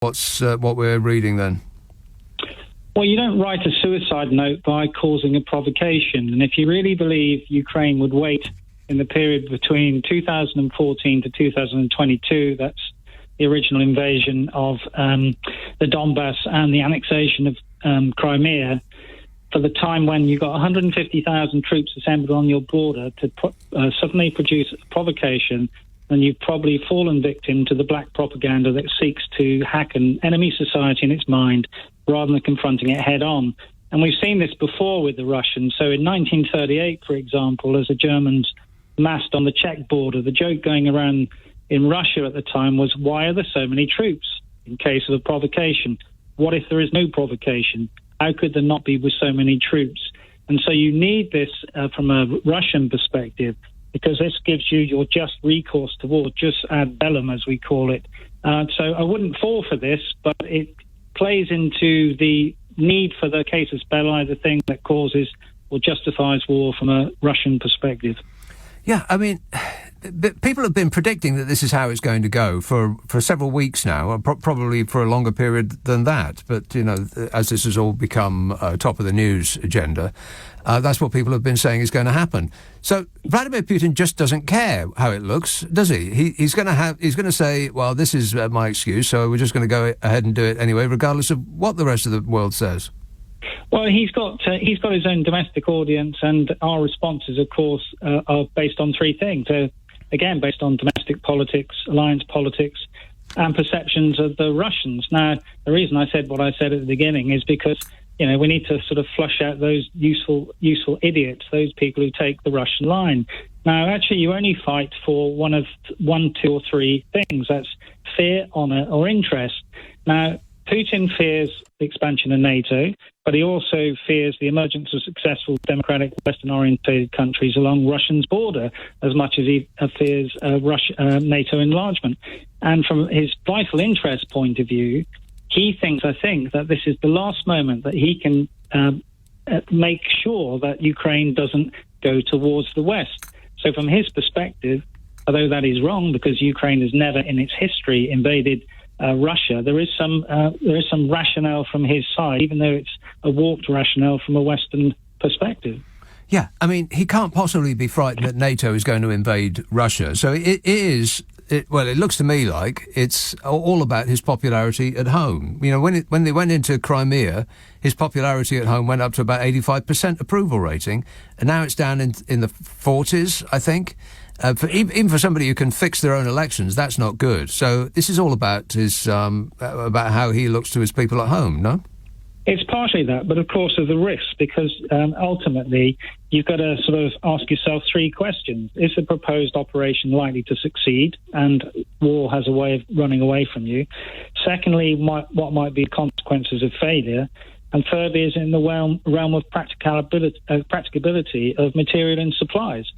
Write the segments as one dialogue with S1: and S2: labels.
S1: what we're reading then?
S2: Well, you don't write a suicide note by causing a provocation. And if you really believe Ukraine would wait in the period between 2014 to 2022, that's the original invasion of the Donbass and the annexation of Crimea, for the time when you got 150,000 troops assembled on your border to suddenly produce a provocation, then you've probably fallen victim to the black propaganda that seeks to hack an enemy society in its mind rather than confronting it head on. And we've seen this before with the Russians. So in 1938, for example, as the Germans massed on the Czech border, the joke going around in Russia at the time was, why are there so many troops in case of a provocation? What if there is no provocation? How could there not be with so many troops? And so you need this from a Russian perspective, because this gives you your just recourse to war, just ad bellum, as we call it. So I wouldn't fall for this, but it plays into the need for the casus belli, the thing that causes or justifies war from a Russian perspective.
S1: Yeah, I mean, people have been predicting that this is how it's going to go for several weeks now, probably for a longer period than that. But, you know, as this has all become top of the news agenda, that's what people have been saying is going to happen. So Vladimir Putin just doesn't care how it looks, does he? He's going to say, well, this is my excuse, so we're just going to go ahead and do it anyway, regardless of what the rest of the world says.
S2: Well, he's got his own domestic audience, and our responses, of course, are based on three things. Again, based on domestic politics, alliance politics, and perceptions of the Russians. Now, the reason I said what I said at the beginning is because, you know, we need to sort of flush out those useful idiots, those people who take the Russian line. Now, actually, you only fight for one, two, or three things. That's fear, honour, or interest. Now, Putin fears the expansion of NATO, but he also fears the emergence of successful democratic Western-oriented countries along Russia's border as much as he fears NATO enlargement. And from his vital interest point of view, he thinks, I think, that this is the last moment that he can make sure that Ukraine doesn't go towards the West. So from his perspective, although that is wrong because Ukraine has never in its history invaded Russia, there is some rationale from his side, even though it's a warped rationale from a Western perspective.
S1: Yeah, I mean, he can't possibly be frightened that NATO is going to invade Russia. So it looks to me like it's all about his popularity at home. You know, when they went into Crimea, his popularity at home went up to about 85% approval rating, and now it's down in the 40s, I think. Even for somebody who can fix their own elections, that's not good. So this is all about about how he looks to his people at home, no?
S2: It's partially that, but of course there's the risks, because ultimately you've got to sort of ask yourself three questions. Is the proposed operation likely to succeed, and war has a way of running away from you? Secondly, what might be consequences of failure? And thirdly, is in the realm of practicability of material and supplies.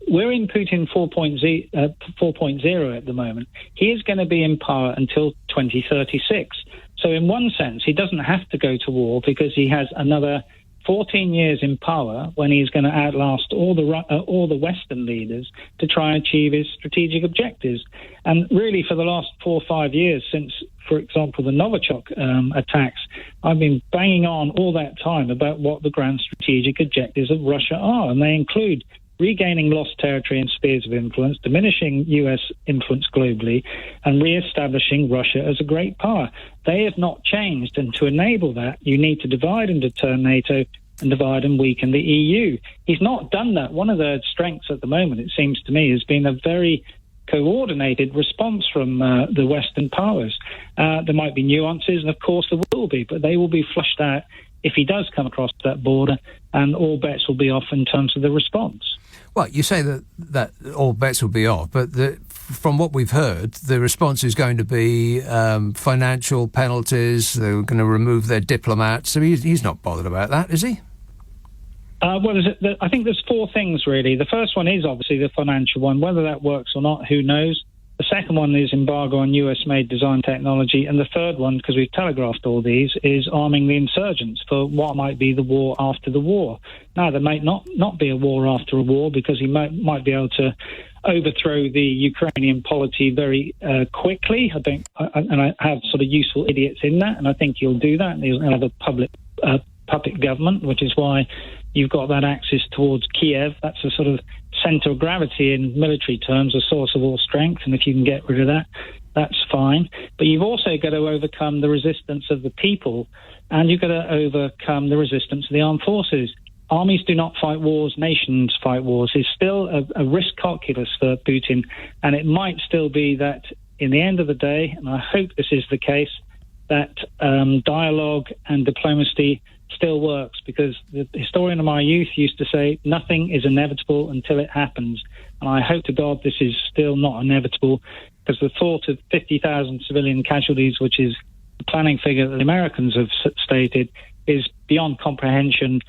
S2: We're in Putin 4.0 at the moment. He is going to be in power until 2036. So in one sense, he doesn't have to go to war because he has another 14 years in power when he's going to outlast all the Western leaders to try and achieve his strategic objectives. And really, for the last 4 or 5 years, since, for example, the Novichok attacks, I've been banging on all that time about what the grand strategic objectives of Russia are, and they include regaining lost territory and spheres of influence, diminishing U.S. influence globally, and re-establishing Russia as a great power. They have not changed, and to enable that, you need to divide and deter NATO and divide and weaken the EU. He's not done that. One of the strengths at the moment, it seems to me, has been a very coordinated response from the Western powers. There might be nuances, and of course there will be, but they will be flushed out if he does come across that border, and all bets will be off in terms of the response.
S1: Well, you say that all bets will be off, but from what we've heard, the response is going to be financial penalties. They're going to remove their diplomats. So he's not bothered about that, is he?
S2: Well, I think there's four things, really. The first one is obviously the financial one. Whether that works or not, who knows? The second one is embargo on US-made design technology. And the third one, because we've telegraphed all these, is arming the insurgents for what might be the war after the war. Now, there might not be a war after a war, because he might be able to overthrow the Ukrainian polity very quickly. I have sort of useful idiots in that, and I think he'll do that. And he'll have a puppet government, which is why you've got that axis towards Kiev. That's a sort of centre of gravity in military terms, a source of all strength, and if you can get rid of that, that's fine. But you've also got to overcome the resistance of the people, and you've got to overcome the resistance of the armed forces. Armies do not fight wars, nations fight wars. It's still a risk calculus for Putin, and it might still be that in the end of the day, and I hope this is the case, that dialogue and diplomacy still works, because the historian of my youth used to say, nothing is inevitable until it happens. And I hope to God this is still not inevitable, because the thought of 50,000 civilian casualties, which is the planning figure that the Americans have stated, is beyond comprehension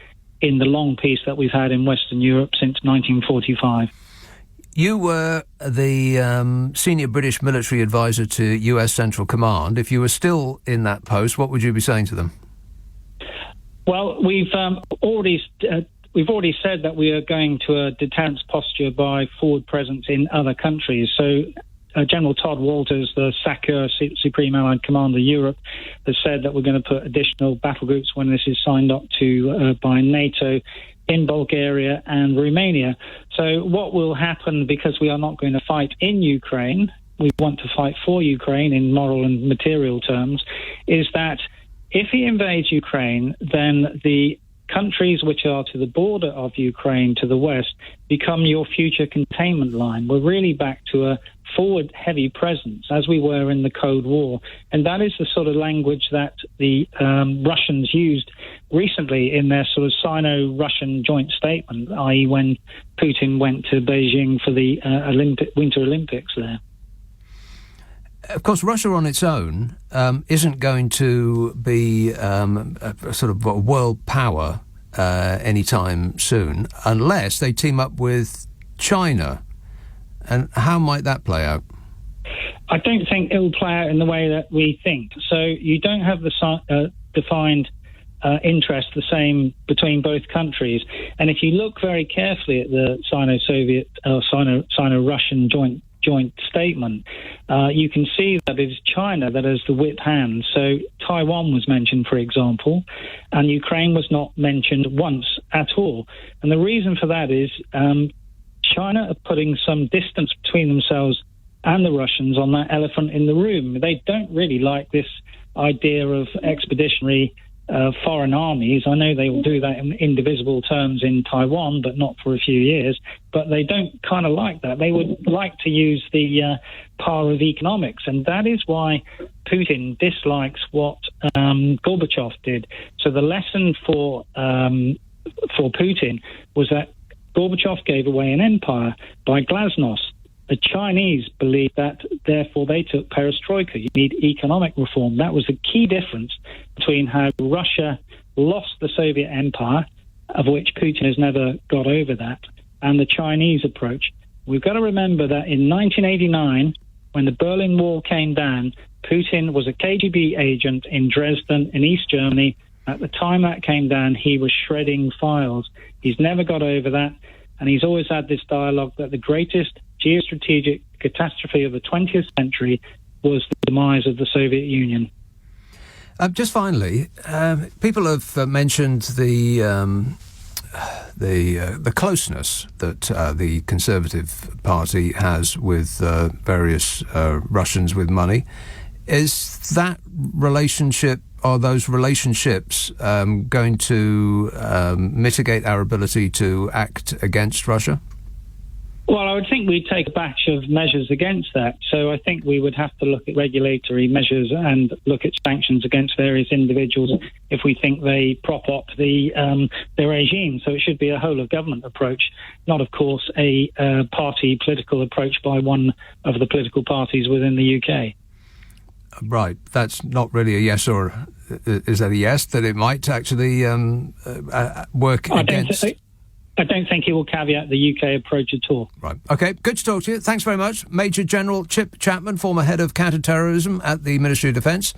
S2: in the long peace that we've had in Western Europe since 1945.
S1: You were the senior British military advisor to US Central Command. If you were still in that post, what would you be saying to them?
S2: Well, we've already said that we are going to a deterrence posture by forward presence in other countries. So General Todd Walters, the SACEUR, Supreme Allied Commander Europe, has said that we're going to put additional battle groups when this is signed up to by NATO in Bulgaria and Romania. So what will happen, because we are not going to fight in Ukraine, we want to fight for Ukraine in moral and material terms, is that if he invades Ukraine, then the countries which are to the border of Ukraine to the west become your future containment line. We're really back to a forward heavy presence as we were in the Cold War. And that is the sort of language that the Russians used recently in their sort of Sino-Russian joint statement, i.e. when Putin went to Beijing for the Winter Olympics there.
S1: Of course, Russia on its own isn't going to be a sort of a world power anytime soon, unless they team up with China. And how might that play out?
S2: I don't think it will play out in the way that we think. So you don't have the defined interest the same between both countries. And if you look very carefully at the Sino-Soviet or Sino-Russian joint statement, you can see that it is China that has the whip hand. So Taiwan was mentioned, for example, and Ukraine was not mentioned once at all. And the reason for that is China are putting some distance between themselves and the Russians on that elephant in the room. They don't really like this idea of expeditionary foreign armies. I know they will do that in indivisible terms in Taiwan, but not for a few years. But they don't kind of like that. They would like to use the power of economics, and that is why Putin dislikes what Gorbachev did. So the lesson for Putin was that Gorbachev gave away an empire by glasnost. The Chinese believed that, therefore, they took perestroika. You need economic reform. That was the key difference between how Russia lost the Soviet empire, of which Putin has never got over that, and the Chinese approach. We've got to remember that in 1989, when the Berlin Wall came down, Putin was a KGB agent in Dresden, in East Germany. At the time that came down, he was shredding files. He's never got over that, and he's always had this dialogue that the greatest geostrategic catastrophe of the 20th century was the demise of the Soviet Union.
S1: Just finally, people have mentioned the closeness that the Conservative Party has with various Russians with money. Is that relationship, are those relationships going to mitigate our ability to act against Russia?
S2: Well, I would think we'd take a batch of measures against that. So I think we would have to look at regulatory measures and look at sanctions against various individuals if we think they prop up the regime. So it should be a whole-of-government approach, not, of course, a party political approach by one of the political parties within the UK.
S1: Right. That's not really a yes, or is that a yes, that it might actually work against?
S2: I don't think he will caveat the UK approach at all.
S1: Right. OK, good to talk to you. Thanks very much. Major General Chip Chapman, former head of counter-terrorism at the Ministry of Defence,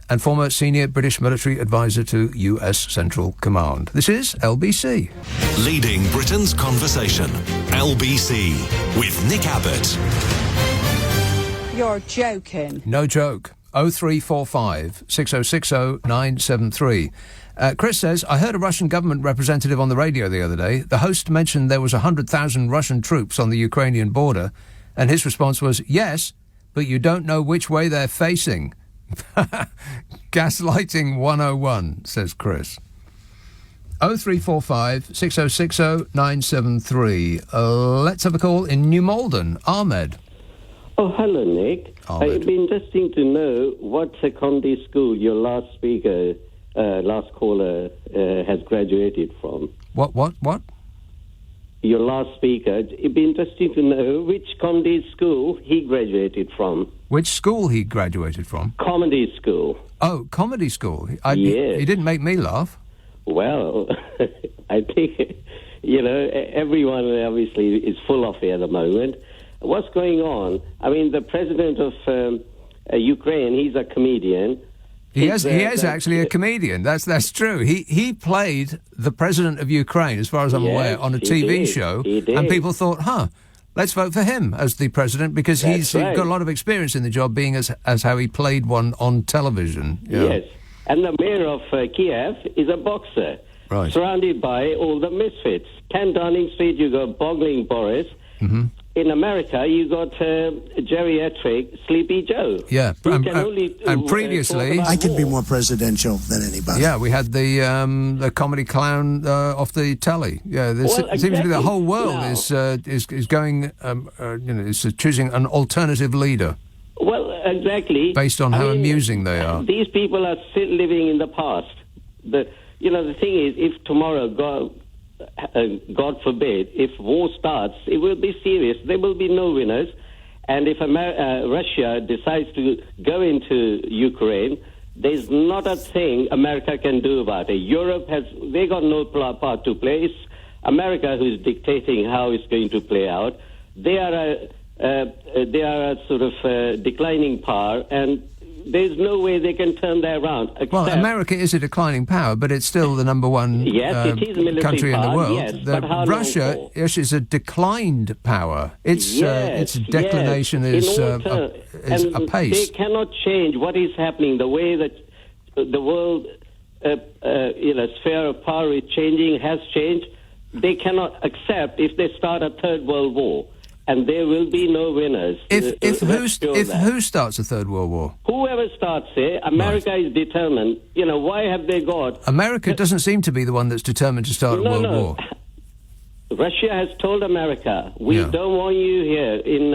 S1: and former senior British military advisor to US Central Command. This is LBC.
S3: Leading Britain's conversation. LBC with Nick Abbott.
S4: You're joking.
S1: No joke. 0345 6060 973. Chris says, I heard a Russian government representative on the radio the other day. The host mentioned there was 100,000 Russian troops on the Ukrainian border, and his response was, yes, but you don't know which way they're facing. Gaslighting 101, says Chris. 0345 6060 973. Let's have a call in New Malden. Ahmed.
S5: Oh, hello, Nick.
S1: Ahmed.
S5: It'd be interesting to know what secondary school your last caller has graduated from.
S1: What?
S5: Your last speaker. It'd be interesting to know which comedy school he graduated from.
S1: Which school he graduated from?
S5: Comedy school.
S1: Oh, comedy school.
S5: Yes.
S1: He didn't make me laugh.
S5: Well, I think, everyone obviously is full of it at the moment. What's going on? I mean, the president of Ukraine, he's a comedian.
S1: He is actually a comedian. That's true. He played the president of Ukraine, as far as I'm aware, on a TV show.
S5: He did.
S1: And people thought, let's vote for him as the president because he's got a lot of experience in the job, being as how he played one on television. Yeah.
S5: Yes. And the mayor of Kiev is a boxer,
S1: right,
S5: surrounded by all the misfits. 10 Downing Street, you got Boggling Boris.
S1: Mm-hmm.
S5: In America, you got geriatric Sleepy Joe.
S1: Yeah, and previously...
S6: I can be more presidential than anybody.
S1: Yeah, we had the comedy clown off the telly. Yeah,
S5: Exactly.
S1: seems to be the whole world is going, is choosing an alternative leader.
S5: Well, exactly.
S1: Based on how amusing they are.
S5: These people are still living in the past. The thing is, if tomorrow, God forbid, if war starts, it will be serious. There will be no winners. And if Russia decides to go into Ukraine, there's not a thing America can do about it. Europe they got no part to play. It's America who's dictating how it's going to play out. They are a sort of declining power, and there's no way they can turn that around.
S1: Well, America is a declining power, but it's still the number one
S5: it is military
S1: country
S5: power,
S1: in the world.
S5: yes, but how
S1: Russia
S5: long for?
S1: is a declined power. Its declination is apace.
S5: They cannot change what is happening. The way that the world sphere of power is changing, has changed. They cannot accept if they start a third world war. And there will be no winners.
S1: Who starts a third world war?
S5: Whoever starts it, America is determined. Why have they got...
S1: America doesn't seem to be the one that's determined to start a world war.
S5: Russia has told America, we don't want you here in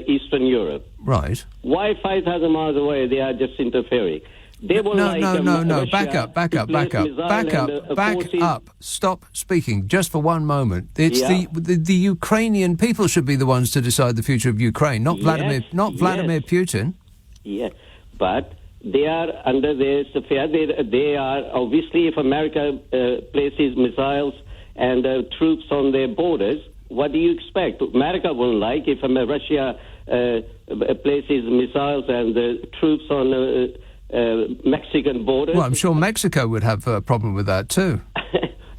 S5: Eastern Europe.
S1: Right.
S5: Why 5,000 miles away they are just interfering? They will
S1: no.
S5: Russia
S1: Back up. Stop speaking just for one moment. It's the Ukrainian people should be the ones to decide the future of Ukraine, not Vladimir Putin.
S5: Yes, but they are under their sphere. They are obviously, if America places missiles and troops on their borders, what do you expect? America won't like if Russia places missiles and troops on Mexican borders.
S1: Well, I'm sure Mexico would have a problem with that too.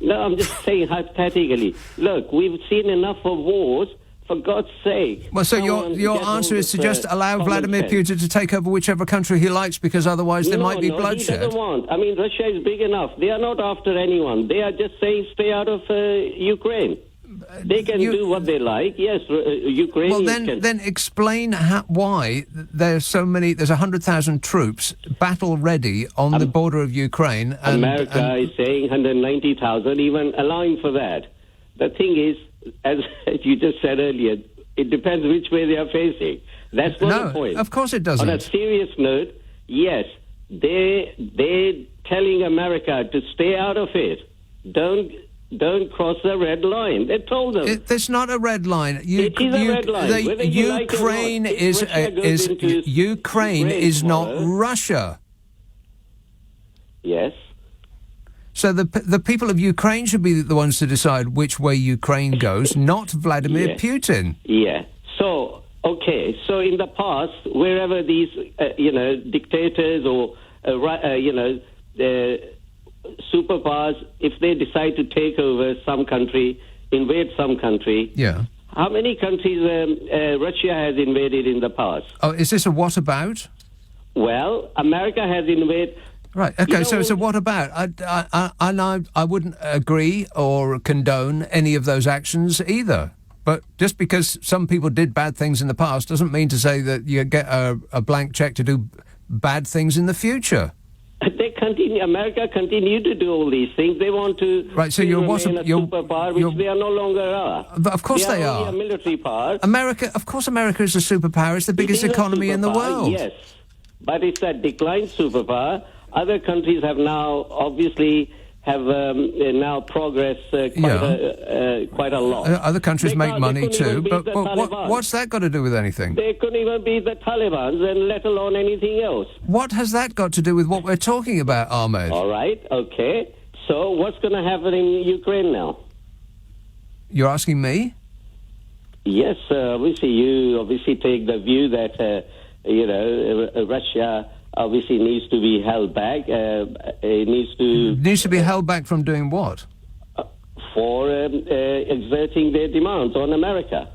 S5: No, I'm just saying hypothetically. Look, we've seen enough of wars, for God's sake.
S1: Well, so your answer is to just allow Vladimir Putin to take over whichever country he likes, because otherwise there might be bloodshed.
S5: He doesn't want. I mean, Russia is big enough. They are not after anyone. They are just saying stay out of Ukraine. They can do what they like. Yes, Ukraine.
S1: Well, then explain why there's so many. There's 100,000 troops battle ready on the border of Ukraine.
S5: America is saying 190,000, even allowing for that. The thing is, as you just said earlier, it depends which way they are facing. That's not the point.
S1: No, of course it doesn't.
S5: On a serious note, yes, they're telling America to stay out of it. Don't cross the red line. They told them.
S1: It's not a red line.
S5: It is a red line.
S1: Ukraine is not Russia.
S5: Yes.
S1: So the people of Ukraine should be the ones to decide which way Ukraine goes, not Vladimir Putin.
S5: Yeah. So, okay. So in the past, wherever these, dictators or superpowers, if they decide to take over some country, invade some country.
S1: Yeah.
S5: How many countries Russia has invaded in the past?
S1: Oh, is this a what about?
S5: Well, America has invaded.
S1: Right. Okay. So what about? I wouldn't agree or condone any of those actions either. But just because some people did bad things in the past doesn't mean to say that you get a blank check to do bad things in the future.
S5: America continue to do all these things. They want to remain a superpower, which they are no longer are.
S1: But of course they are.
S5: Only a military power.
S1: America is a superpower. It's the biggest economy in the world.
S5: Yes, but it's a declined superpower. Other countries have now obviously now progressed quite a lot.
S1: Other countries make money too, but what's that got to do with anything?
S5: They couldn't even beat the Taliban, and let alone anything else.
S1: What has that got to do with what we're talking about, Ahmed?
S5: All right, okay. So what's going to happen in Ukraine now?
S1: You're asking me?
S5: Yes, obviously you take the view that Russia obviously needs to be held back. It needs to
S1: be held back from doing what?
S5: For exerting their demands on America.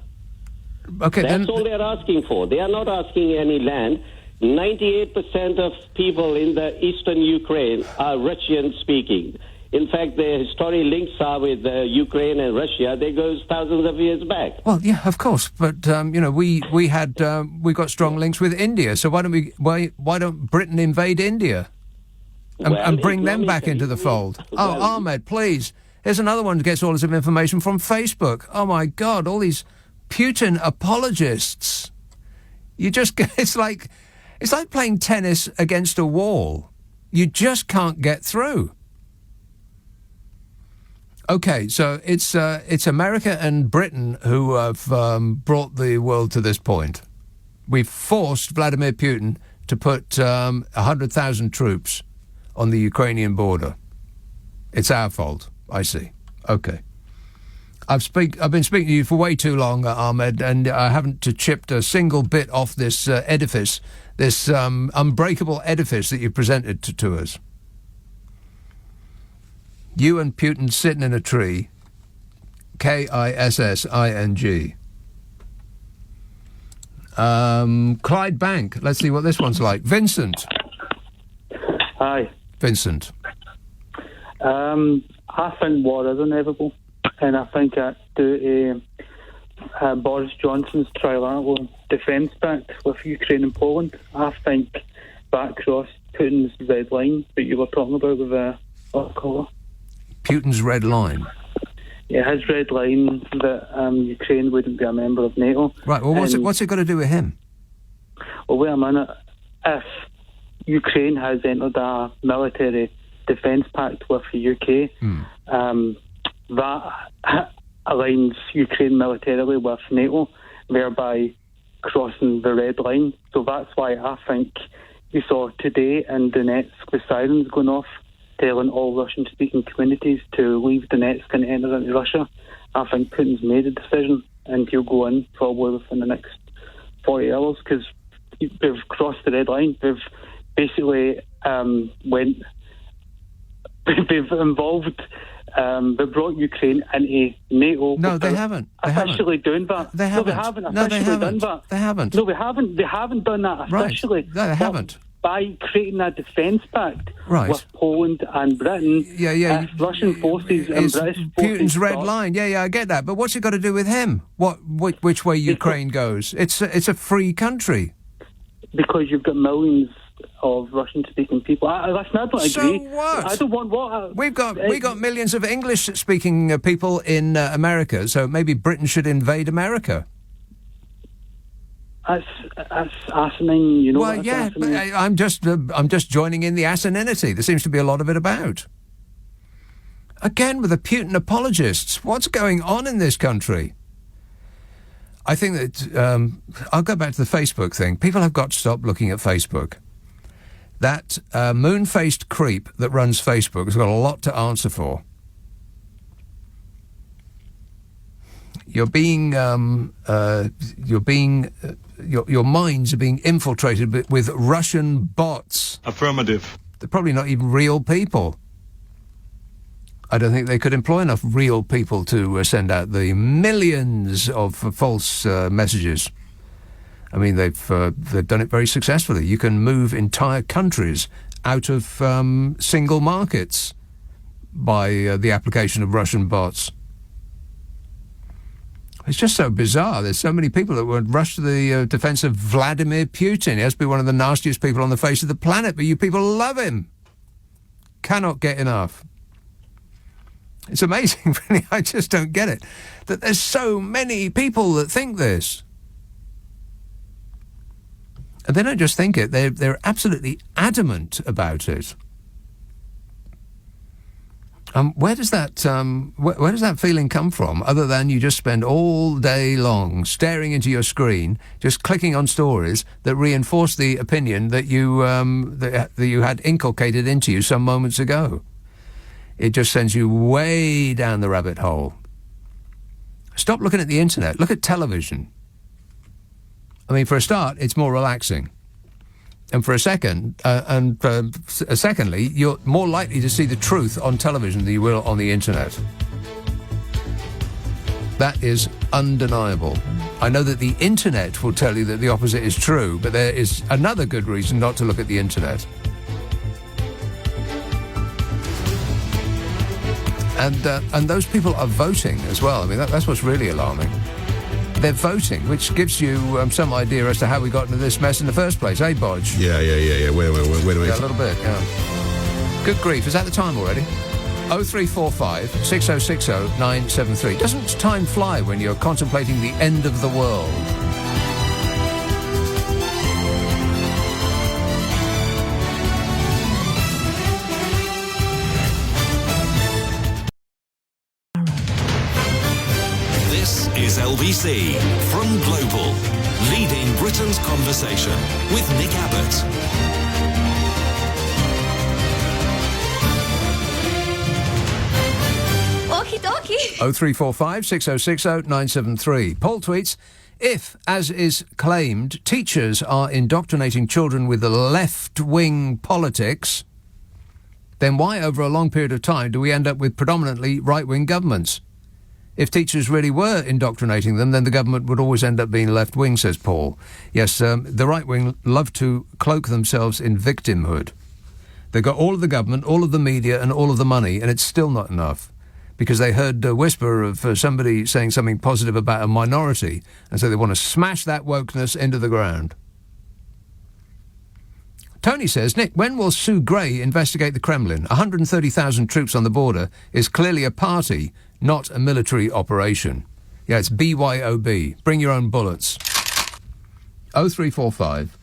S1: Okay,
S5: that's all they're asking for. They are not asking any land. 98% of people in the eastern Ukraine are Russian-speaking. In fact, the historic links are with Ukraine and Russia. They go thousands of years back.
S1: Well, yeah, of course, but we got strong links with India. So why don't Britain invade India and bring them back into the fold? Ahmed, please. Here's another one that gets all this information from Facebook. Oh my God, all these Putin apologists. It's like playing tennis against a wall. You just can't get through. Okay, so it's America and Britain who have brought the world to this point. We've forced Vladimir Putin to put 100,000 troops on the Ukrainian border. It's our fault, I see. Okay. I've been speaking to you for way too long, Ahmed, and I haven't chipped a single bit off this edifice, this unbreakable edifice that you presented to us. You and Putin sitting in a tree. Kissing. Clyde Bank. Let's see what this one's like. Vincent.
S7: Hi.
S1: Vincent.
S7: I think war is inevitable, and I think that due to Boris Johnson's trilateral defence pact with Ukraine and Poland, I think that crossed Putin's red line that you were talking about with October.
S1: Putin's red line?
S7: Yeah, his red line that Ukraine wouldn't be a member of NATO.
S1: Right, well, what's it got to do with him?
S7: Well, wait a minute. If Ukraine has entered a military defence pact with the UK, that aligns Ukraine militarily with NATO, thereby crossing the red line. So that's why I think we saw today in Donetsk the sirens going off, telling all Russian-speaking communities to leave Donetsk and enter into Russia. I think Putin's made a decision, and he'll go in probably within the next 40 hours, because they've crossed the red line. They've basically they've involved, they brought Ukraine into NATO.
S1: No, they haven't.
S7: Officially doing that.
S1: They haven't.
S7: No, they haven't done that.
S1: They haven't.
S7: No, they haven't. They haven't done that officially.
S1: Right. No, they haven't.
S7: By creating a defence pact
S1: with
S7: Poland and Britain, Russian forces and British forces...
S1: Putin's red line, I get that. But what's it got to do with him? Which way Ukraine goes? It's a free country.
S7: Because you've got millions of Russian-speaking people. Listen, I don't agree.
S1: So what?
S7: I don't want what...
S1: We got millions of English-speaking people in America, so maybe Britain should invade America.
S7: That's asinine, you know.
S1: Well, yeah, but I'm just joining in the asininity. There seems to be a lot of it about. Again, with the Putin apologists, what's going on in this country? I think that I'll go back to the Facebook thing. People have got to stop looking at Facebook. That moon-faced creep that runs Facebook has got a lot to answer for. You're being your minds are being infiltrated with Russian bots.
S8: Affirmative.
S1: They're probably not even real people. I don't think they could employ enough real people to send out the millions of false messages. I mean, they've done it very successfully. You can move entire countries out of single markets by the application of Russian bots. It's just so bizarre. There's so many people that would rush to the defence of Vladimir Putin. He has to be one of the nastiest people on the face of the planet, but you people love him. Cannot get enough. It's amazing, really. I just don't get it. That there's so many people that think this. And they don't just think it, they're absolutely adamant about it. Where does that feeling come from, other than you just spend all day long staring into your screen, just clicking on stories that reinforce the opinion that you had inculcated into you some moments ago? It just sends you way down the rabbit hole. Stop looking at the internet. Look at television. I mean, for a start, it's more relaxing. And for a second, secondly, you're more likely to see the truth on television than you will on the internet. That is undeniable. I know that the internet will tell you that the opposite is true, but there is another good reason not to look at the internet. And those people are voting as well. I mean, that's what's really alarming. They're voting, which gives you some idea as to how we got into this mess in the first place, eh, Bodge?
S9: Yeah. Wait a minute.
S1: Yeah, a little bit, yeah. Good grief, is that the time already? 0345 6060 973. Doesn't time fly when you're contemplating the end of the world?
S3: Is LBC from Global, leading Britain's conversation with Nick Abbott.
S10: Okie dokie.
S1: 0345 6060 973. Paul tweets, if, as is claimed, teachers are indoctrinating children with left-wing politics, then why over a long period of time do we end up with predominantly right-wing governments? If teachers really were indoctrinating them, then the government would always end up being left-wing, says Paul. Yes, the right-wing love to cloak themselves in victimhood. They've got all of the government, all of the media and all of the money, and it's still not enough. Because they heard a whisper of somebody saying something positive about a minority, and so they want to smash that wokeness into the ground. Tony says, Nick, when will Sue Gray investigate the Kremlin? 130,000 troops on the border is clearly a party, not a military operation. Yeah, it's BYOB. Bring your own bullets. 0345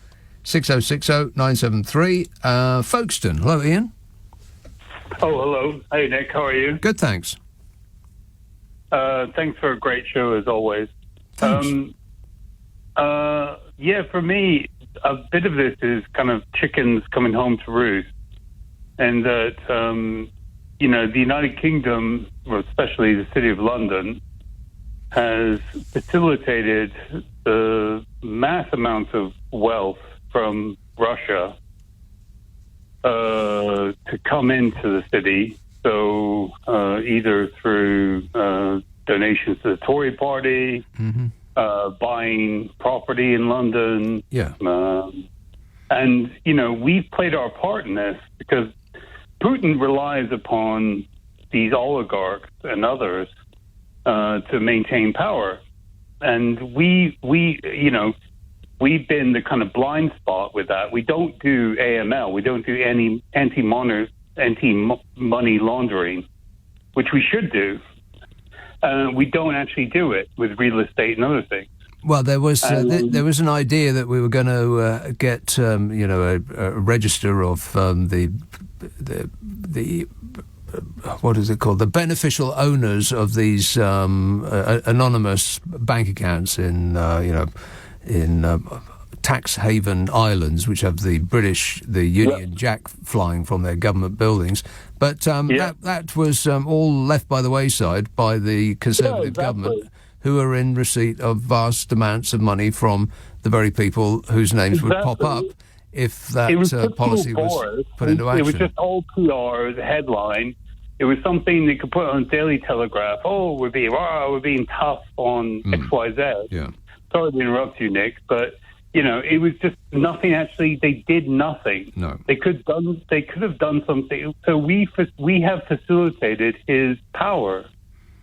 S1: 6060 973. Folkestone. Hello, Ian.
S11: Oh, hello. Hey, Nick. How are you?
S1: Good, thanks.
S11: Thanks for a great show, as always.
S1: Thanks.
S11: Yeah, for me, a bit of this is kind of chickens coming home to roost. And that, the United Kingdom, or especially the City of London, has facilitated the mass amounts of wealth from Russia to come into the city. So either through donations to the Tory party, buying property in London.
S1: Yeah.
S11: And, we've played our part in this because Putin relies upon these oligarchs and others to maintain power. And we've been the kind of blind spot with that. We don't do AML. We don't do any anti-money laundering, which we should do. We don't actually do it with real estate and other things.
S1: Well, there was an idea that we were going to get a register of the what is it called? The beneficial owners of these anonymous bank accounts in tax haven islands, which have the Union Jack flying from their government buildings. But that was all left by the wayside by the Conservative government, who are in receipt of vast amounts of money from the very people whose names would pop up
S11: Exactly.
S1: if that
S11: It was
S1: policy was put into action.
S11: It was just all PR. It was a headline. It was something they could put on Daily Telegraph. Oh, we're being tough on XYZ.
S1: Yeah.
S11: Sorry to interrupt you, Nick, but it was just nothing. Actually, they did nothing.
S1: No.
S11: They could have done something. So we have facilitated his power.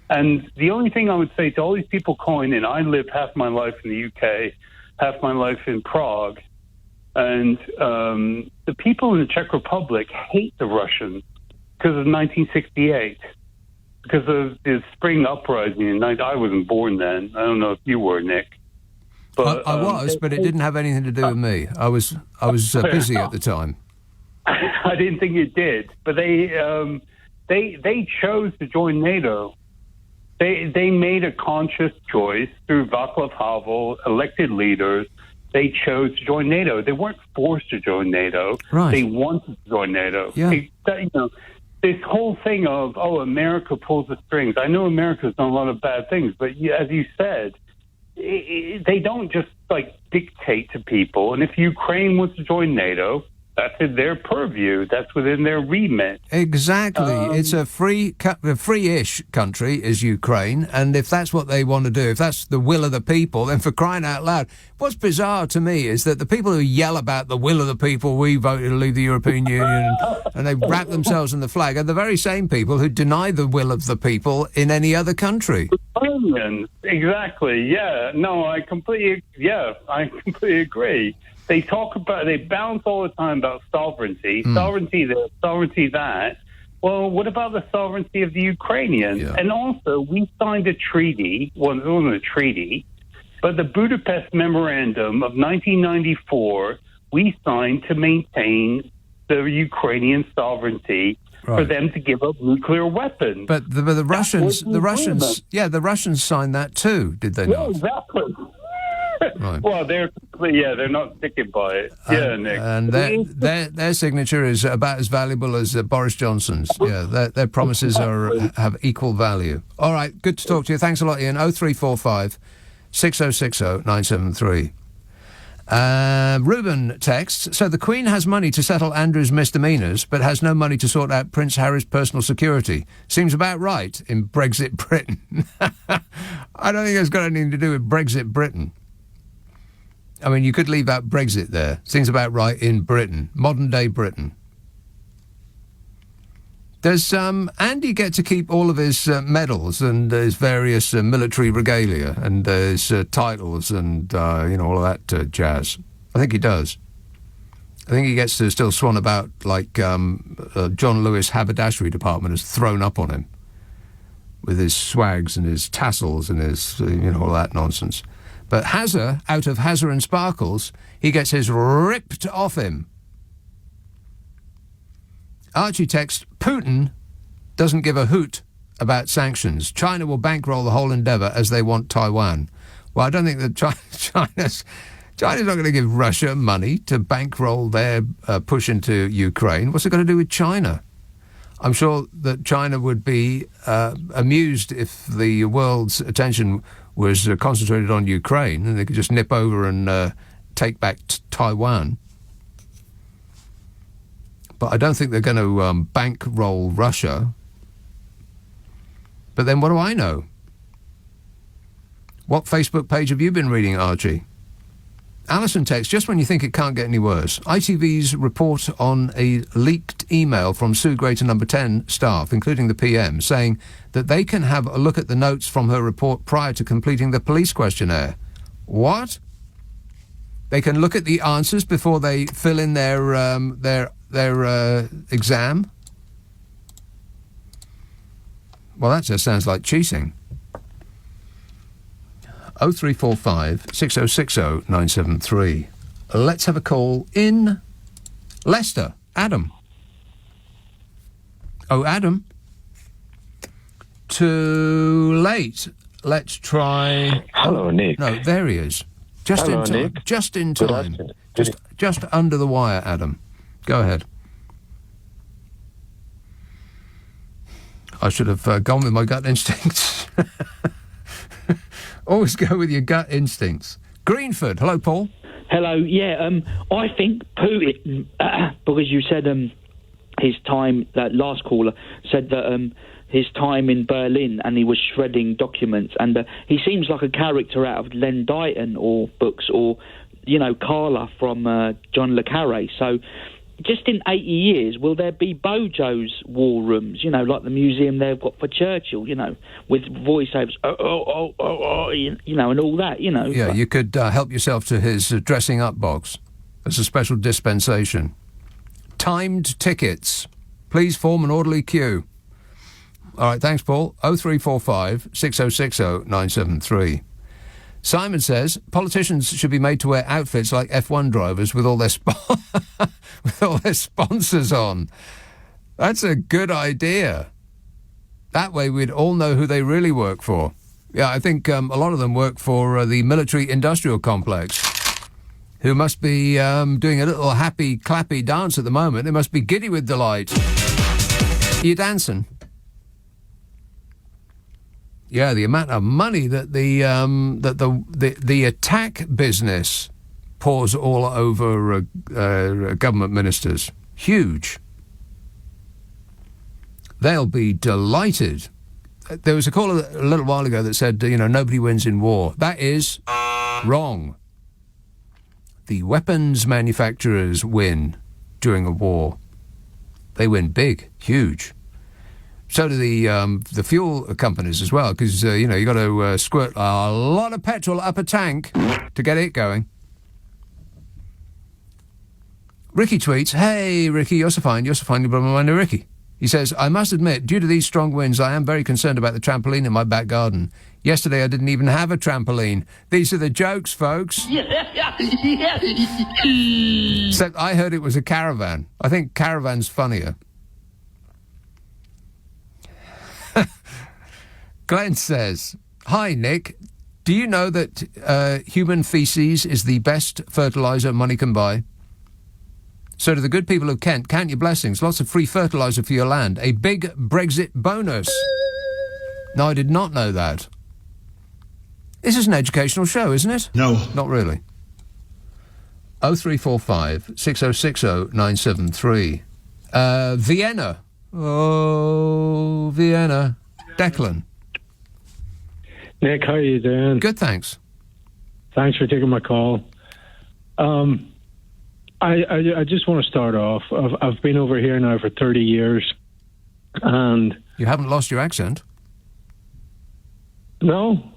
S11: And the only thing I would say to all these people calling in, I lived half my life in the UK, half my life in Prague, and the people in the Czech Republic hate the Russians because of 1968, because of the spring uprising. I wasn't born then. I don't know if you were, Nick. But,
S1: I was, but it didn't have anything to do with me. I was busy at the time.
S11: I didn't think it did, but they chose to join NATO. They made a conscious choice through Václav Havel, elected leaders. They chose to join NATO. They weren't forced to join NATO.
S1: Right.
S11: They wanted to join NATO.
S1: Yeah.
S11: This whole thing of, America pulls the strings. I know America's done a lot of bad things, but as you said, they don't just dictate to people. And if Ukraine wants to join NATO, that's in their purview. That's within their remit.
S1: Exactly. It's a free-ish country is Ukraine, and if that's what they want to do, if that's the will of the people, then for crying out loud. What's bizarre to me is that the people who yell about the will of the people, we voted to leave the European Union, and they wrap themselves in the flag, are the very same people who deny the will of the people in any other country.
S11: Exactly. Yeah. No, I completely agree. They bounce all the time about sovereignty, sovereignty this, sovereignty that. Well, what about the sovereignty of the Ukrainians?
S1: Yeah.
S11: And also, we signed a treaty, well, it wasn't a treaty, but the Budapest Memorandum of 1994, we signed to maintain the Ukrainian sovereignty for them to give up nuclear weapons.
S1: But the Russians signed that too, did they not?
S11: Yeah, exactly.
S1: Right.
S11: Well, they're not sticking by it. Yeah, Nick.
S1: And their signature is about as valuable as Boris Johnson's. Yeah, their promises have equal value. All right, good to talk to you. Thanks a lot, Ian. 0345 6060 973. Ruben texts, so the Queen has money to settle Andrew's misdemeanours, but has no money to sort out Prince Harry's personal security. Seems about right in Brexit Britain. I don't think it's got anything to do with Brexit Britain. I mean, you could leave out Brexit there. Seems about right in Britain, modern-day Britain. Does Andy get to keep all of his medals and his various military regalia and his titles and, all of that jazz? I think he does. I think he gets to still swan about like John Lewis Haberdashery Department has thrown up on him with his swags and his tassels and his, all that nonsense. But Hazza, out of Hazza and Sparkles, he gets his ripped off him. Archie texts, Putin doesn't give a hoot about sanctions. China will bankroll the whole endeavour as they want Taiwan. Well, I don't think that China's not going to give Russia money to bankroll their push into Ukraine. What's it got to do with China? I'm sure that China would be amused if the world's attention was concentrated on Ukraine and they could just nip over and take back Taiwan. But I don't think they're going to bankroll Russia. But then what do I know? What Facebook page have you been reading, Archie? Alison texts, just when you think it can't get any worse. ITV's report on a leaked email from Sue Grater number 10 staff, including the PM, saying that they can have a look at the notes from her report prior to completing the police questionnaire. What? They can look at the answers before they fill in their exam? Well, that just sounds like cheating. 0345 6060 973. Let's have a call in Leicester. Adam. Oh, Adam. Too late. Let's try...
S8: Hello, Nick.
S1: No, there he is. Just
S8: Hello,
S1: in time.
S8: Nick.
S1: Just in time. Just under the wire, Adam. Go ahead. I should have gone with my gut instincts. Always go with your gut instincts. Greenford. Hello, Paul.
S8: Hello. Yeah. I think Putin, because you said his time. That last caller said that his time in Berlin, and he was shredding documents, and he seems like a character out of Len Dighton or books, or Carla from John le Carré. So, just in 80 years, will there be Bojo's war rooms? Like the museum they've got for Churchill. With voiceovers, and all that.
S1: Yeah, you could help yourself to his dressing up box as a special dispensation. Timed tickets. Please form an orderly queue. All right, thanks, Paul. 0345 6060 973. Simon says politicians should be made to wear outfits like F1 drivers with all their with all their sponsors on. That's a good idea. That way we'd all know who they really work for. Yeah, I think a lot of them work for the military-industrial complex, who must be doing a little happy, clappy dance at the moment. They must be giddy with delight. Are you dancing? Yeah, the amount of money that the attack business pours all over government ministers. Huge. They'll be delighted. There was a caller a little while ago that said, nobody wins in war. That is wrong. The weapons manufacturers win during a war. They win big, huge. So do the fuel companies as well, because, you got to squirt a lot of petrol up a tank to get it going. Ricky tweets, "Hey, Ricky, you're so fine, blah, blah, blah, blah, Ricky." He says, "I must admit, due to these strong winds, I am very concerned about the trampoline in my back garden. Yesterday, I didn't even have a trampoline. These are the jokes, folks." Except I heard it was a caravan. I think caravan's funnier. Glenn says, "Hi, Nick. Do you know that human faeces is the best fertiliser money can buy? So to the good people of Kent, count your blessings. Lots of free fertiliser for your land. A big Brexit bonus." No, I did not know that. This is an educational show, isn't it?
S9: No.
S1: Not really. 0345 6060 973. Vienna. Oh, Vienna. Declan.
S10: Nick, how are you doing?
S1: Good, thanks.
S10: Thanks for taking my call. I just want to start off. I've been over here now for 30 years, and
S1: you haven't lost your accent?
S10: No,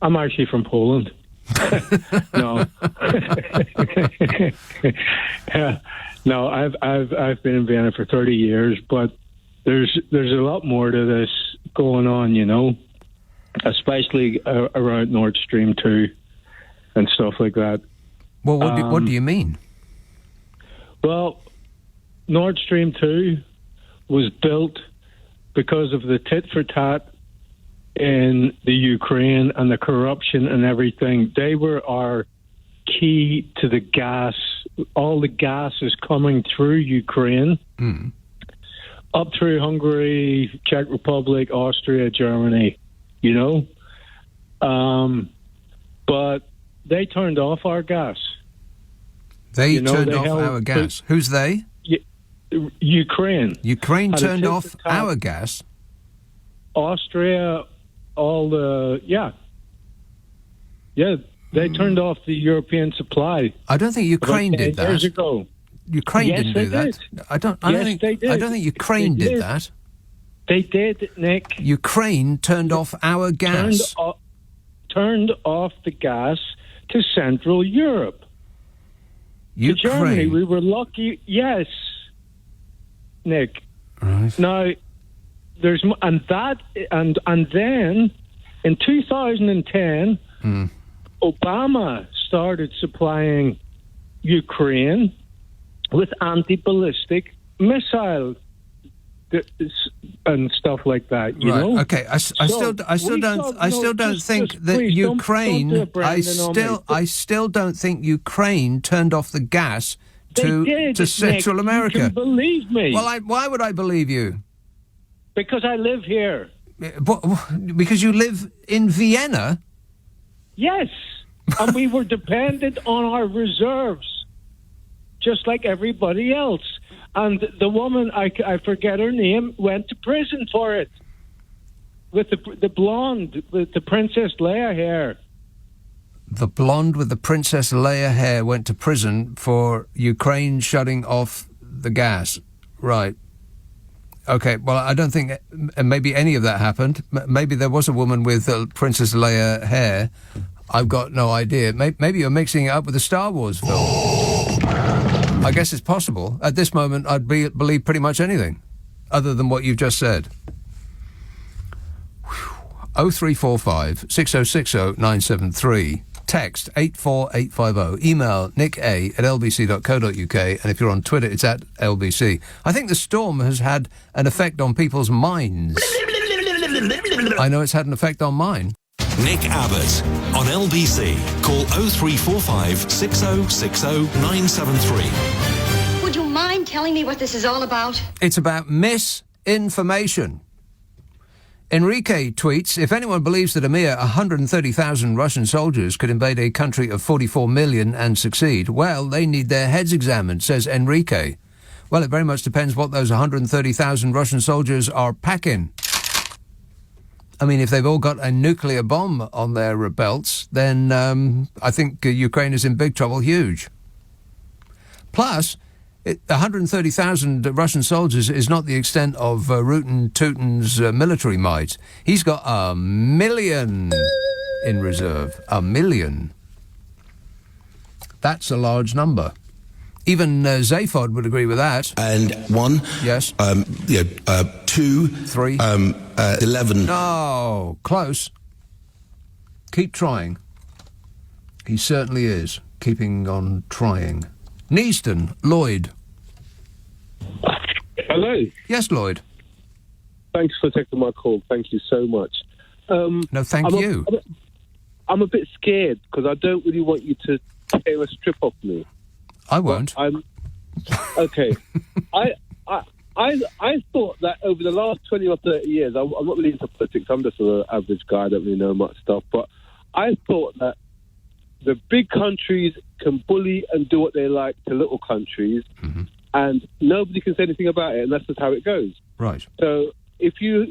S10: I'm actually from Poland. No, no, I've been in Vienna for 30 years, but there's a lot more to this going on, especially around Nord Stream 2 and stuff like that.
S1: Well, what do you mean?
S10: Well, Nord Stream 2 was built because of the tit-for-tat in the Ukraine and the corruption and everything. They were our key to the gas. All the gas is coming through Ukraine, up through Hungary, Czech Republic, Austria, Germany, but they turned off our gas.
S1: They turned off our gas. Who's they?
S10: Ukraine.
S1: Ukraine turned off our gas?
S10: Austria, they turned off the European supply.
S1: I don't think Ukraine did that.
S10: Years ago.
S1: Ukraine didn't do that. I don't think Ukraine did that.
S10: They did, Nick.
S1: Ukraine turned off our gas.
S10: Turned off the gas to Central Europe.
S1: Ukraine.
S10: To Germany, we were lucky. Yes, Nick.
S1: Right.
S10: Now, there's and then in 2010, Obama started supplying Ukraine with anti-ballistic missiles and stuff like that. You know?
S1: Okay. I still don't think that Ukraine. I still don't think Ukraine turned off the gas to Central
S10: Nick,
S1: America.
S10: You can believe me.
S1: Well, why would I believe you?
S10: Because I live here.
S1: Because you live in Vienna?
S10: Yes, and we were dependent on our reserves, just like everybody else. And the woman, I forget her name, went to prison for it. With the blonde, with the Princess Leia hair.
S1: The blonde with the Princess Leia hair went to prison for Ukraine shutting off the gas. Right. Okay, well, I don't think maybe any of that happened. Maybe there was a woman with Princess Leia hair. I've got no idea. Maybe you're mixing it up with the Star Wars film. I guess it's possible. At this moment, I'd believe pretty much anything, other than what you've just said. 0345 6060 973. Text 84850. Email nick@lbc.co.uk. And if you're on Twitter, it's at LBC. I think the storm has had an effect on people's minds. I know it's had an effect on mine.
S3: Nick Abbott on LBC. Call 0345 6060 973.
S12: Would you mind telling me what this is all about?
S1: It's about misinformation. Enrique tweets, if anyone believes that a mere 130,000 Russian soldiers could invade a country of 44 million and succeed, well, they need their heads examined, says Enrique. Well, it very much depends what those 130,000 Russian soldiers are packing. I mean, if they've all got a nuclear bomb on their belts, then I think Ukraine is in big trouble, huge. Plus, 130,000 Russian soldiers is not the extent of Rootin' Tootin's military might. He's got 1 million in reserve. 1 million. That's a large number. Even Zaphod would agree with that.
S9: And 1.
S1: Yes.
S9: 2.
S1: 3.
S9: 11.
S1: No, close. Keep trying. He certainly is keeping on trying. Neaston, Lloyd.
S13: Hello.
S1: Yes, Lloyd.
S13: Thanks for taking my call. Thank you so much.
S1: No, thank you.
S13: I'm a bit scared because I don't really want you to tear a strip off me.
S1: I won't.
S13: Okay. I thought that over the last 20 or 30 years, I'm not really into politics. I'm just an average guy. I don't really know much stuff. But I thought that the big countries can bully and do what they like to little countries, and nobody can say anything about it, and that's just how it goes.
S1: Right.
S13: So if you're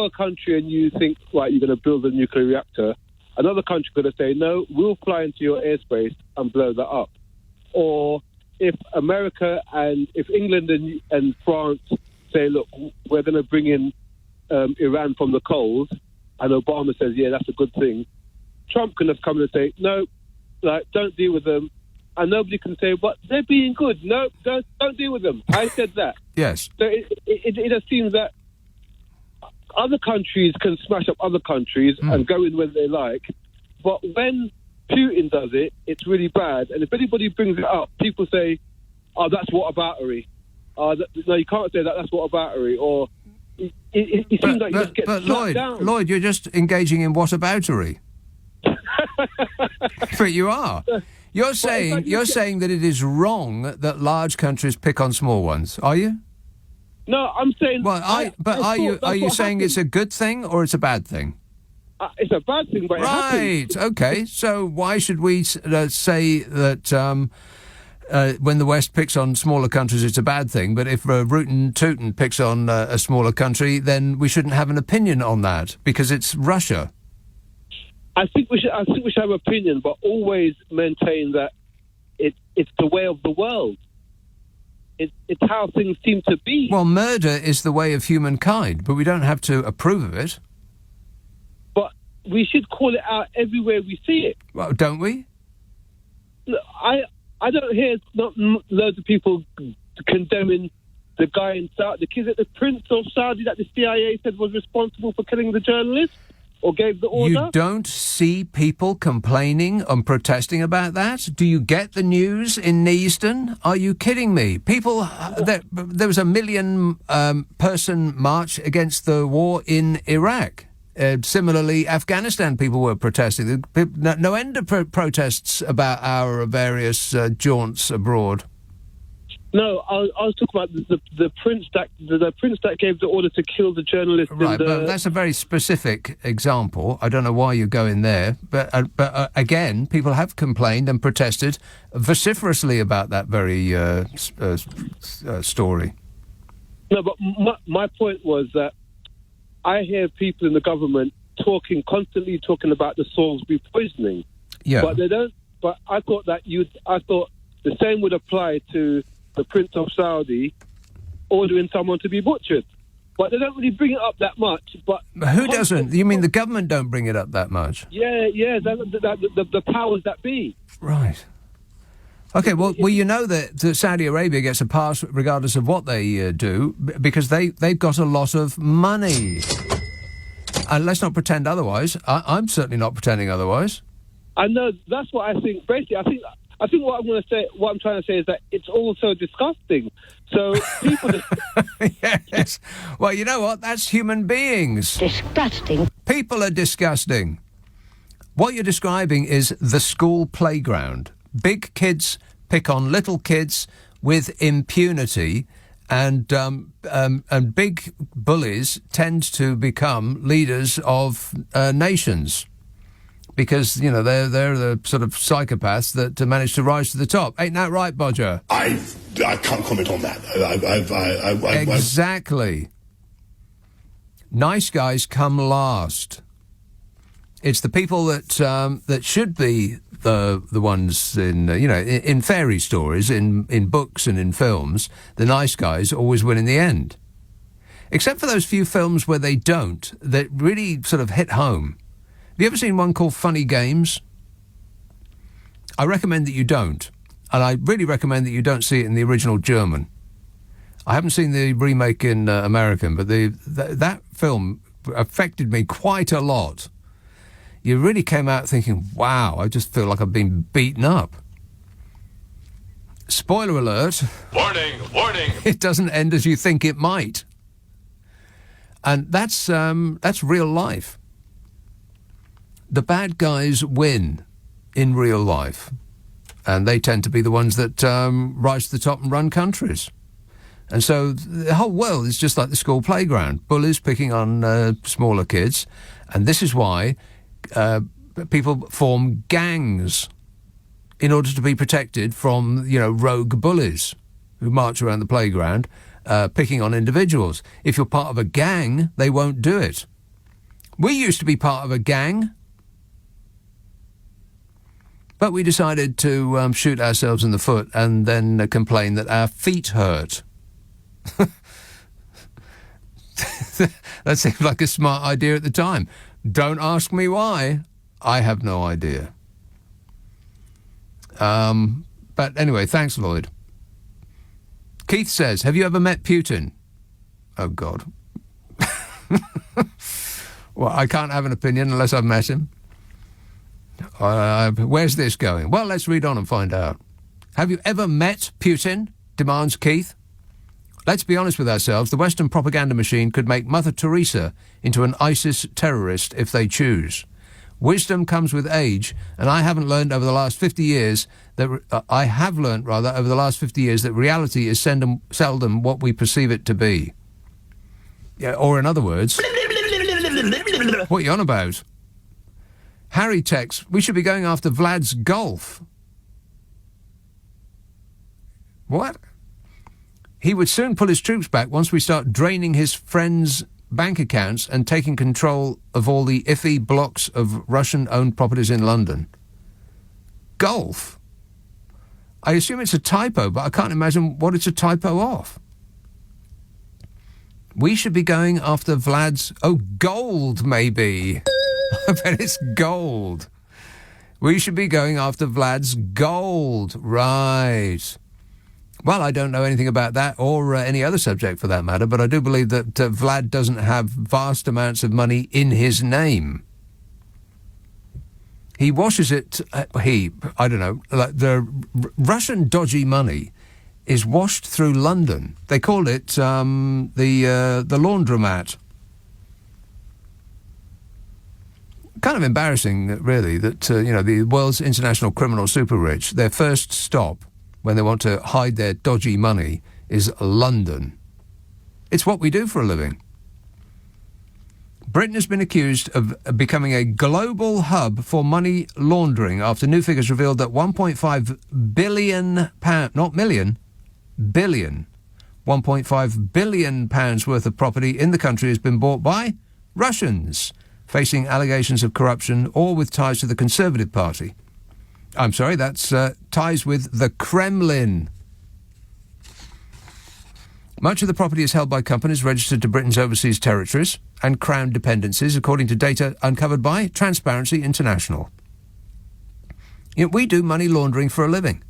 S13: a country and you think, right, you're going to build a nuclear reactor, another country could have say, no, we'll fly into your airspace and blow that up. Or if America and if England and France say, look, we're going to bring in Iran from the cold, and Obama says, yeah, that's a good thing, Trump can have come and say, no, don't deal with them. And nobody can say, but they're being good. No, don't deal with them. I said that.
S1: Yes.
S13: So it just seems that other countries can smash up other countries and go in when they like. But when Putin does it, it's really bad. And if anybody brings it up, people say, oh, that's whataboutery. No, you can't say that, that's whataboutery. Or it seems like you just get slapped down.
S1: Lloyd, you're just engaging in whataboutery. But you are. You're saying that it is wrong that large countries pick on small ones, are you?
S13: No, I'm saying.
S1: Well, are you saying it's a good thing or it's a bad thing?
S13: It's a bad thing, but it happens.
S1: Right. Okay. So why should we say that when the West picks on smaller countries, it's a bad thing? But if Rootin' Tootin' picks on a smaller country, then we shouldn't have an opinion on that because it's Russia.
S13: I think we should have an opinion, but always maintain that it's the way of the world. It's how things seem to be.
S1: Well, murder is the way of humankind, but we don't have to approve of it.
S13: But we should call it out everywhere we see it.
S1: Well, don't we?
S13: I don't hear loads of people condemning the guy in Saudi, the prince of Saudi that the CIA said was responsible for killing the journalist. Or gave the order?
S1: You don't see people complaining and protesting about that? Do you get the news in Neaston? Are you kidding me? People, there was a 1 million person march against the war in Iraq. Similarly, Afghanistan people were protesting. No end of protests about our various jaunts abroad.
S13: No, I was talking about the prince that gave the order to kill the journalist.
S1: Right, but that's a very specific example. I don't know why you're going there, but again, people have complained and protested vociferously about that very story.
S13: No, but my point was that I hear people in the government constantly talking about the Salisbury poisoning. Yeah, but they don't. But I thought the same would apply to the Prince of Saudi ordering someone to be butchered. But they don't really bring it up that much. But
S1: who doesn't? You mean the government don't bring it up that much?
S13: Yeah, the powers that be.
S1: Right. Okay, well, you know that Saudi Arabia gets a pass regardless of what they do because they've got a lot of money. And let's not pretend otherwise. I'm certainly not pretending otherwise.
S13: I know, that's what I think. Basically, I think what I'm trying to say is that it's all so disgusting. So people...
S1: Yes. Well, you know what? That's human beings.
S4: Disgusting.
S1: People are disgusting. What you're describing is the school playground. Big kids pick on little kids with impunity, and big bullies tend to become leaders of nations. Because, you know, they're the sort of psychopaths that manage to rise to the top. Ain't that right, Bodger?
S9: I can't comment on that.
S1: Exactly. Nice guys come last. It's the people that should be the ones in fairy stories, in books and in films. The nice guys always win in the end. Except for those few films where they don't, that really sort of hit home. Have you ever seen one called Funny Games? I recommend that you don't. And I really recommend that you don't see it in the original German. I haven't seen the remake in American, but that film affected me quite a lot. You really came out thinking, wow, I just feel like I've been beaten up. Spoiler alert.
S3: Warning, warning.
S1: It doesn't end as you think it might. And that's real life. The bad guys win in real life, and they tend to be the ones that rise to the top and run countries. And so the whole world is just like the school playground, bullies picking on smaller kids, and this is why people form gangs in order to be protected from, rogue bullies who march around the playground picking on individuals. If you're part of a gang, they won't do it. We used to be part of a gang. But we decided to shoot ourselves in the foot and then complain that our feet hurt. That seemed like a smart idea at the time. Don't ask me why. I have no idea. But anyway, thanks, Lloyd. Keith says, have you ever met Putin? Oh, God. Well, I can't have an opinion unless I've met him. Where's this going? Well, let's read on and find out. Have you ever met Putin? Demands Keith. Let's be honest with ourselves. The Western propaganda machine could make Mother Teresa into an ISIS terrorist if they choose. Wisdom comes with age, and I have learned over the last 50 years that reality is seldom what we perceive it to be. Yeah, or in other words, what are you on about? Harry texts, we should be going after Vlad's golf. What? He would soon pull his troops back once we start draining his friends' bank accounts and taking control of all the iffy blocks of Russian-owned properties in London. Golf? I assume it's a typo, but I can't imagine what it's a typo of. We should be going after Vlad's... Oh, gold, maybe. I bet it's gold. We should be going after Vlad's gold. Right. Well, I don't know anything about that or any other subject for that matter, but I do believe that Vlad doesn't have vast amounts of money in his name. He washes it... I don't know, like the Russian dodgy money is washed through London. They call it the laundromat. Kind of embarrassing, really, that, the world's international criminal super rich, their first stop when they want to hide their dodgy money is London. It's what we do for a living. Britain has been accused of becoming a global hub for money laundering after new figures revealed that £1.5 billion, not million, billion, £1.5 billion worth of property in the country has been bought by Russians, facing allegations of corruption or with ties to the Conservative Party. I'm sorry, that's ties with the Kremlin. Much of the property is held by companies registered to Britain's overseas territories and Crown dependencies, according to data uncovered by Transparency International. Yet we do money laundering for a living,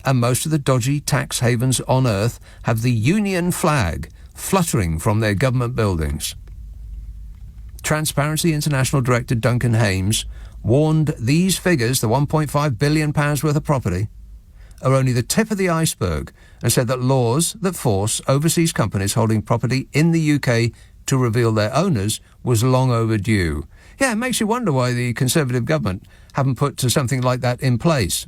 S1: and most of the dodgy tax havens on earth have the Union flag fluttering from their government buildings. Transparency International Director Duncan Hames warned these figures, the £1.5 billion worth of property, are only the tip of the iceberg, and said that laws that force overseas companies holding property in the UK to reveal their owners was long overdue. Yeah, it makes you wonder why the Conservative government haven't put something like that in place.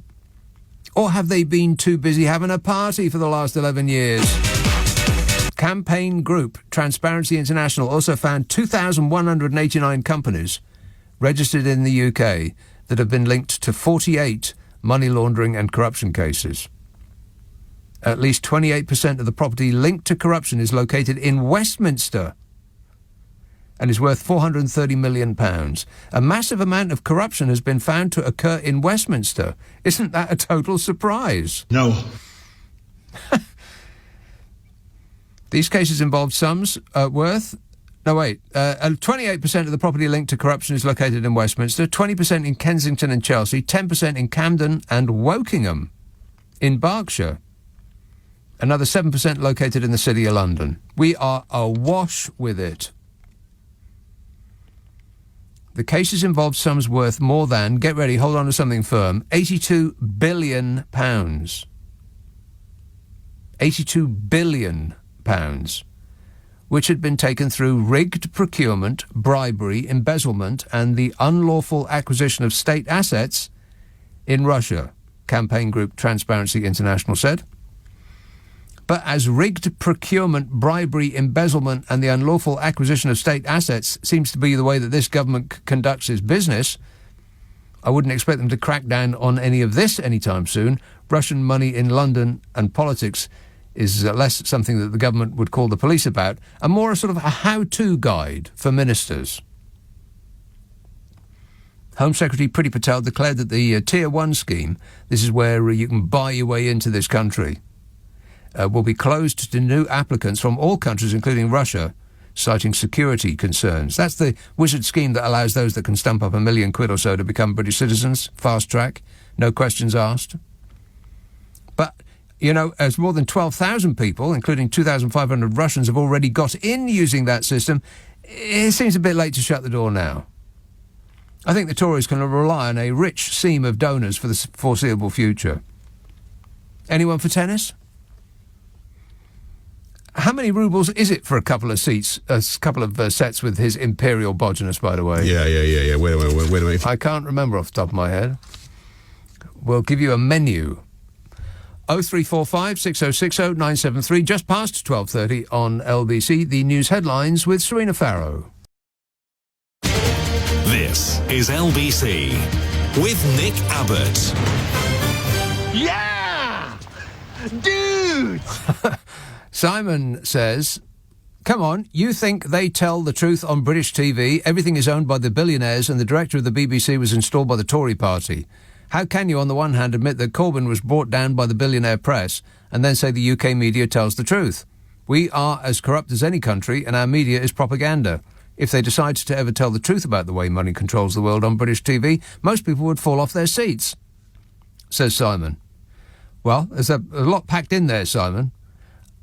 S1: Or have they been too busy having a party for the last 11 years? Campaign group Transparency International also found 2,189 companies registered in the UK that have been linked to 48 money laundering and corruption cases. At least 28% of the property linked to corruption is located in Westminster and is worth £430 million. A massive amount of corruption has been found to occur in Westminster. Isn't that a total surprise?
S9: No.
S1: These cases involved sums worth... 28% of the property linked to corruption is located in Westminster, 20% in Kensington and Chelsea, 10% in Camden and Wokingham in Berkshire. Another 7% located in the City of London. We are awash with it. The cases involved sums worth more than, get ready, hold on to something firm, £82 billion. £82 billion. Which had been taken through rigged procurement, bribery, embezzlement and the unlawful acquisition of state assets in Russia, campaign group Transparency International said. But as rigged procurement, bribery, embezzlement and the unlawful acquisition of state assets seems to be the way that this government conducts its business, I wouldn't expect them to crack down on any of this anytime soon. Russian money in London and politics is less something that the government would call the police about, and more a sort of a how-to guide for ministers. Home Secretary Priti Patel declared that the Tier 1 scheme, this is where you can buy your way into this country, will be closed to new applicants from all countries, including Russia, citing security concerns. That's the wizard scheme that allows those that can stump up £1 million or so to become British citizens, fast track, no questions asked. But you know, as more than 12,000 people, including 2,500 Russians, have already got in using that system, it seems a bit late to shut the door now. I think the Tories can rely on a rich seam of donors for the foreseeable future. Anyone for tennis? How many rubles is it for a couple of seats, a couple of sets with his Imperial Bogenus, by the way?
S9: Yeah. Wait a minute.
S1: I can't remember off the top of my head. We'll give you a menu. 0345 6060 973, just past 12:30 on LBC. The news headlines with Serena Farrow.
S3: This is LBC with Nick Abbott.
S1: Yeah! Dude! Simon says, come on, you think they tell the truth on British TV? Everything is owned by the billionaires and the director of the BBC was installed by the Tory party. How can you, on the one hand, admit that Corbyn was brought down by the billionaire press and then say the UK media tells the truth? We are as corrupt as any country and our media is propaganda. If they decide to ever tell the truth about the way money controls the world on British TV, most people would fall off their seats, says Simon. Well, there's a lot packed in there, Simon.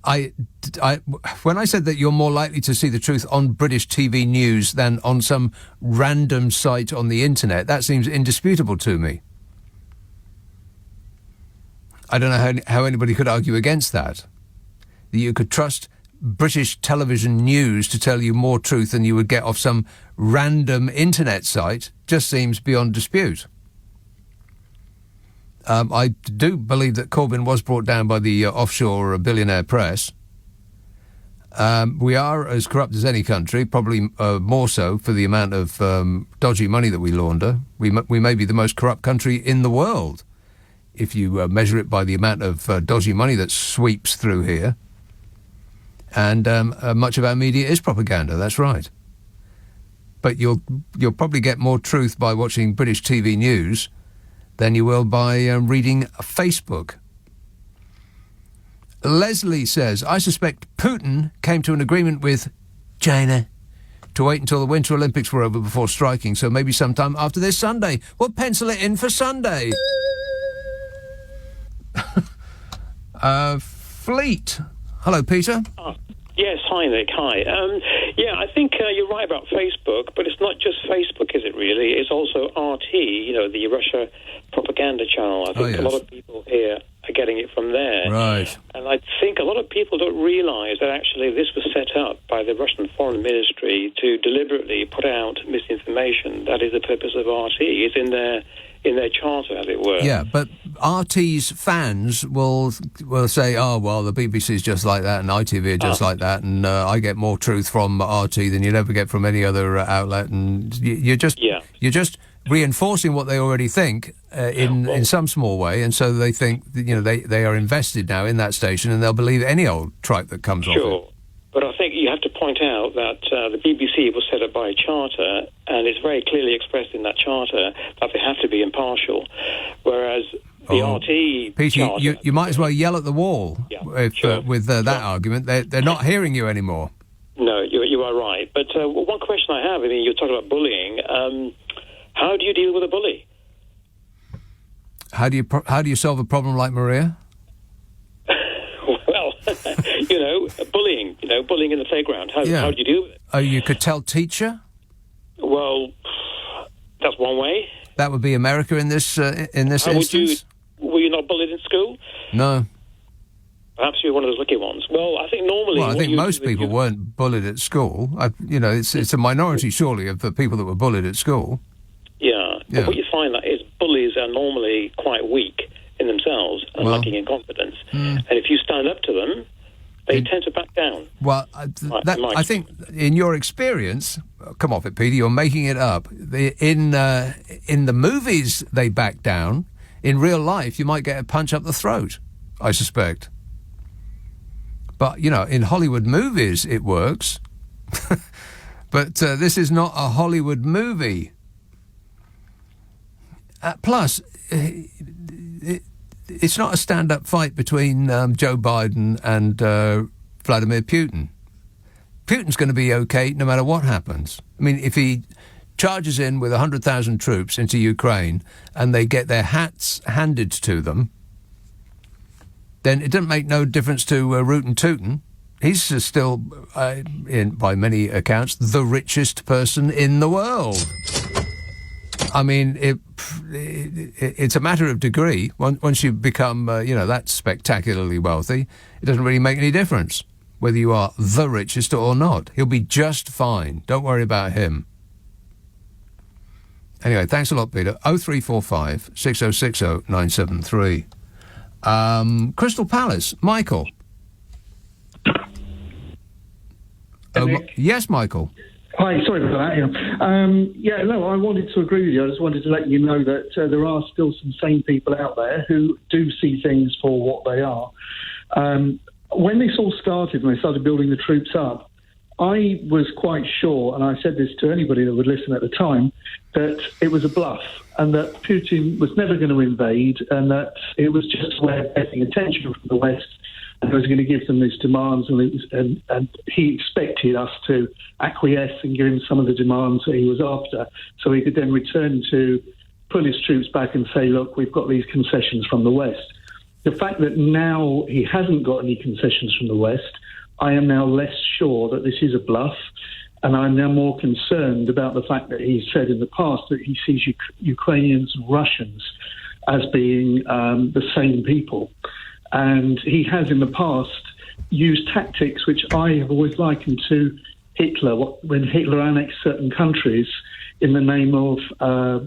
S1: When I said that you're more likely to see the truth on British TV news than on some random site on the internet, that seems indisputable to me. I don't know how anybody could argue against that. That you could trust British television news to tell you more truth than you would get off some random internet site just seems beyond dispute. I do believe that Corbyn was brought down by the offshore billionaire press. We are as corrupt as any country, probably more so for the amount of dodgy money that we launder. We may be the most corrupt country in the world if you measure it by the amount of dodgy money that sweeps through here. And much of our media is propaganda, that's right. But you'll probably get more truth by watching British TV news than you will by reading Facebook. Leslie says, I suspect Putin came to an agreement with China to wait until the Winter Olympics were over before striking, so maybe sometime after this Sunday. We'll pencil it in for Sunday. Fleet. Hello, Peter.
S14: Yes, hi, Nick. Hi. I think you're right about Facebook, but it's not just Facebook, is it really? It's also RT, the Russia propaganda channel. I think a lot of people here are getting it from there.
S1: Right.
S14: And I think a lot of people don't realise that actually this was set up by the Russian Foreign Ministry to deliberately put out misinformation. That is the purpose of RT. It's in their charter, as it were.
S1: Yeah, but RT's fans will say, oh, well, the BBC's just like that and ITV are just like that, and I get more truth from RT than you'd ever get from any other outlet, and you're just reinforcing what they already think in some small way, and so they think that, they are invested now in that station, and they'll believe any old tripe that comes off it.
S14: But I think you have to point out that the BBC was set up by a charter, and it's very clearly expressed in that charter that they have to be impartial, whereas the RT
S1: Peter,
S14: charter...
S1: you might as well yell at the wall with that argument. They're not hearing you anymore.
S14: No, you are right. But one question I have, you're talking about bullying. How do you deal with a bully?
S1: How do you solve a problem like Maria?
S14: Well, bullying in the playground. How do you deal with it?
S1: Oh, you could tell teacher?
S14: Well, that's one way.
S1: That would be America in this instance?
S14: Were you not bullied in school?
S1: No.
S14: Perhaps you're one of those lucky ones. Well, I think normally...
S1: Well, I think most people weren't bullied at school. It's a minority, surely, of the people that were bullied at school.
S14: Yeah. But what you find that is bullies are normally quite weak in themselves and lacking in confidence. And if you stand up to them, they tend to back down.
S1: Well, I think in your experience, come off it, Peter, you're making it up. In the movies, they back down. In real life, you might get a punch up the throat, I suspect. But, in Hollywood movies, it works. But this is not a Hollywood movie. Plus, it's not a stand-up fight between Joe Biden and Vladimir Putin. Putin's going to be okay no matter what happens. If he charges in with 100,000 troops into Ukraine and they get their hats handed to them, then it doesn't make no difference to Rootin' Tootin'. He's still, by many accounts, the richest person in the world. It's a matter of degree. Once you become, that spectacularly wealthy, it doesn't really make any difference whether you are the richest or not. He'll be just fine. Don't worry about him. Anyway, thanks a lot, Peter. 0345 6060 973. Crystal Palace, Michael. Yes, Michael.
S15: Hi, sorry about that. I wanted to agree with you. I just wanted to let you know that there are still some sane people out there who do see things for what they are. When this all started, when they started building the troops up, I was quite sure, and I said this to anybody that would listen at the time, that it was a bluff and that Putin was never going to invade and that it was just a way of getting attention from the West. And he was going to give them these demands, and he expected us to acquiesce and give him some of the demands that he was after, so he could then return to pull his troops back and say, look, we've got these concessions from the West. The fact that now he hasn't got any concessions from the West, I am now less sure that this is a bluff, and I'm now more concerned about the fact that he said in the past that he sees Ukrainians and Russians as being the same people. And he has in the past used tactics which I have always likened to Hitler. When Hitler annexed certain countries, in the name of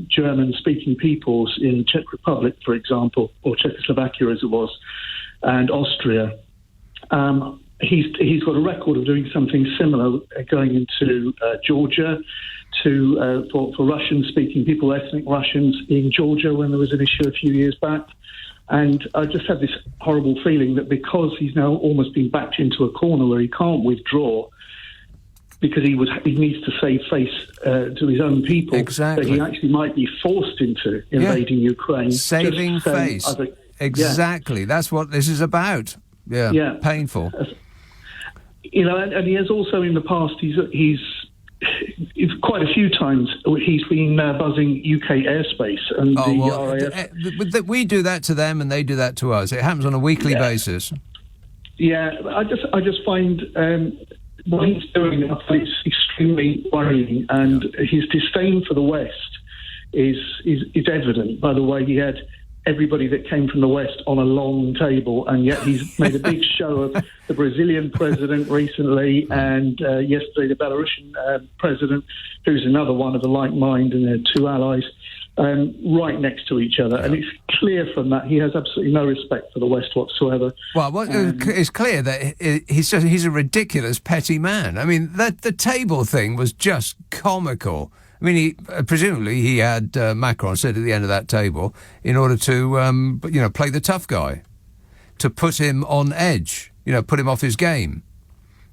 S15: German-speaking peoples in the Czech Republic, for example, or Czechoslovakia as it was, and Austria. He's got a record of doing something similar, going into Georgia for Russian-speaking people, ethnic Russians in Georgia, when there was an issue a few years back. And I just have this horrible feeling that because he's now almost been backed into a corner where he can't withdraw, because he needs to save face to his own people,
S1: exactly,
S15: that he actually might be forced into invading Ukraine.
S1: Saving face. Exactly. That's what this is about. Yeah. Painful.
S15: And he has also in the past, he's quite a few times he's been buzzing UK airspace, and RAF.
S1: We do that to them, and they do that to us. It happens on a weekly basis.
S15: Yeah, I just find what he's doing, I find it's extremely worrying, and his disdain for the West is evident by the way he had everybody that came from the West on a long table, and yet he's made a big show of the Brazilian president recently, and yesterday the Belarusian president, who's another one of a like mind, and their two allies, right next to each other. And it's clear from that he has absolutely no respect for the West whatsoever.
S1: Well, it's clear that he's a ridiculous, petty man. I mean, the table thing was just comical. I mean, presumably he had Macron sit at the end of that table in order to, play the tough guy, to put him on edge, put him off his game,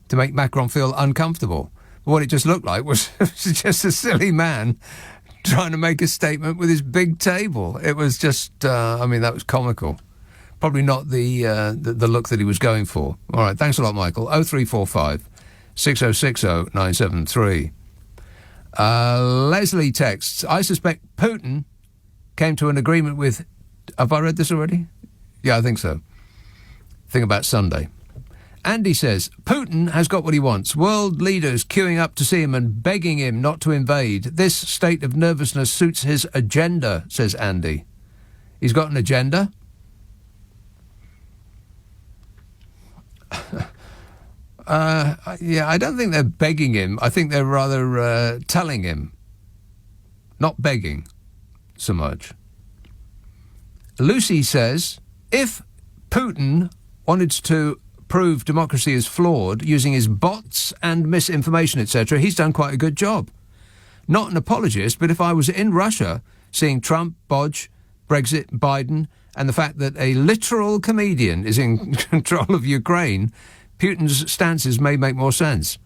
S1: to make Macron feel uncomfortable. But what it just looked like was just a silly man trying to make a statement with his big table. It was just, that was comical. Probably not the look that he was going for. All right, thanks a lot, Michael. 0345 6060 973. Leslie texts, I suspect Putin came to an agreement with... Have I read this already? Yeah, I think so. Thing about Sunday. Andy says, Putin has got what he wants. World leaders queuing up to see him and begging him not to invade. This state of nervousness suits his agenda, says Andy. He's got an agenda? I don't think they're begging him. I think they're rather telling him. Not begging so much. Lucy says, if Putin wanted to prove democracy is flawed using his bots and misinformation, etc., he's done quite a good job. Not an apologist, but if I was in Russia seeing Trump, Bodge, Brexit, Biden, and the fact that a literal comedian is in control of Ukraine, Putin's stances may make more sense.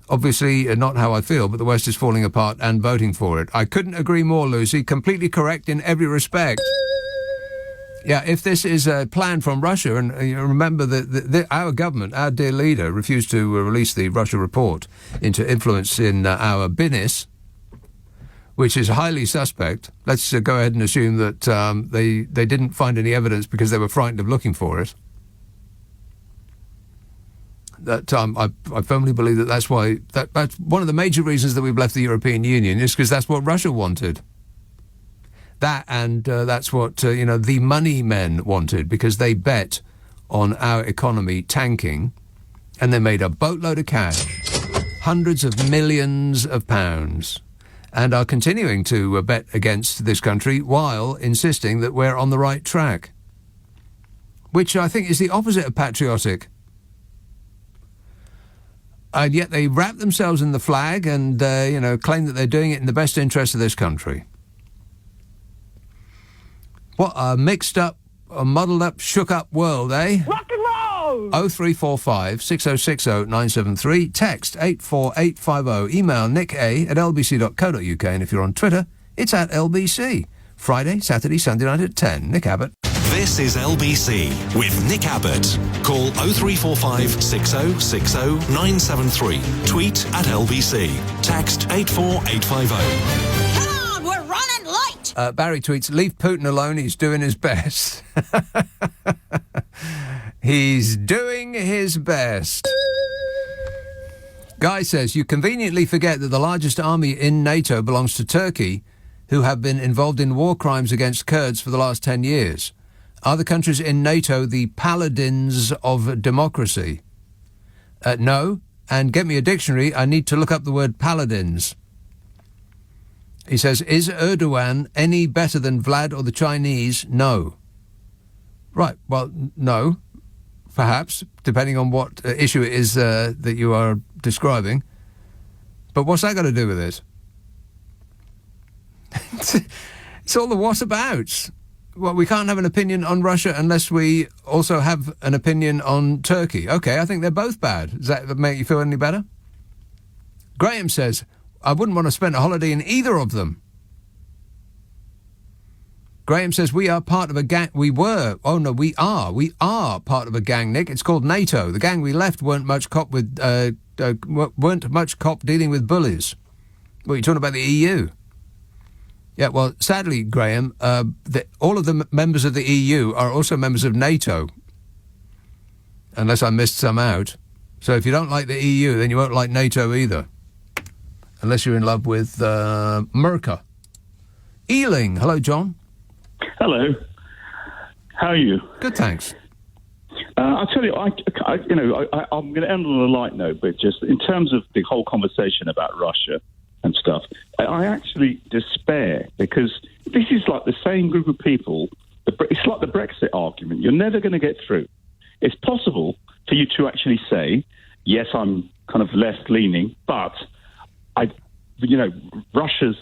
S1: Obviously, not how I feel, but the West is falling apart and voting for it. I couldn't agree more, Lucy. Completely correct in every respect. Yeah, if this is a plan from Russia, and remember that our government, our dear leader, refused to release the Russia report into influence in our business, which is highly suspect. Let's go ahead and assume that they didn't find any evidence because they were frightened of looking for it. That I firmly believe that that's why that's one of the major reasons that we've left the European Union, is because that's what Russia wanted. That and that's what the money men wanted, because they bet on our economy tanking, and they made a boatload of cash, hundreds of millions of pounds, and are continuing to bet against this country while insisting that we're on the right track, which I think is the opposite of patriotic. And yet they wrap themselves in the flag and, claim that they're doing it in the best interest of this country. What a mixed up, a muddled up, shook up world, eh?
S16: Rock and roll!
S1: 0345 6060 973. Text 84850. Email nick@lbc.co.uk. And if you're on Twitter, it's at LBC. Friday, Saturday, Sunday night at 10. Nick Abbott.
S3: This is LBC with Nick Abbott. Call 0345 6060 973. Tweet at LBC. Text 84850.
S16: Come on, we're running late!
S1: Barry tweets, leave Putin alone, he's doing his best. He's doing his best. Guy says, you conveniently forget that the largest army in NATO belongs to Turkey, who have been involved in war crimes against Kurds for the last 10 years. Are the countries in NATO the paladins of democracy? No. And get me a dictionary. I need to look up the word paladins. He says, is Erdogan any better than Vlad or the Chinese? No. Right, well, no, perhaps, depending on what issue it is that you are describing. But what's that got to do with it? It's all the whatabouts. Well, we can't have an opinion on Russia unless we also have an opinion on Turkey. OK, I think they're both bad. Does that make you feel any better? Graham says, I wouldn't want to spend a holiday in either of them. Graham says, we are part of a gang. We were. Oh, no, we are. We are part of a gang, Nick. It's called NATO. The gang we left weren't much cop dealing with bullies. Well, you're talking about the EU. Yeah, well, sadly, Graham, all of the members of the EU are also members of NATO, unless I missed some out. So if you don't like the EU, then you won't like NATO either, unless you're in love with Merca. Ealing. Hello, John.
S17: Hello. How are you?
S1: Good, thanks.
S17: I'll tell you, I'm going to end on a light note, but just in terms of the whole conversation about Russia and stuff, I actually despair, because this is like the same group of people. It's like the Brexit argument. You're never going to get through. It's possible for you to actually say, yes, I'm kind of left-leaning, but Russia's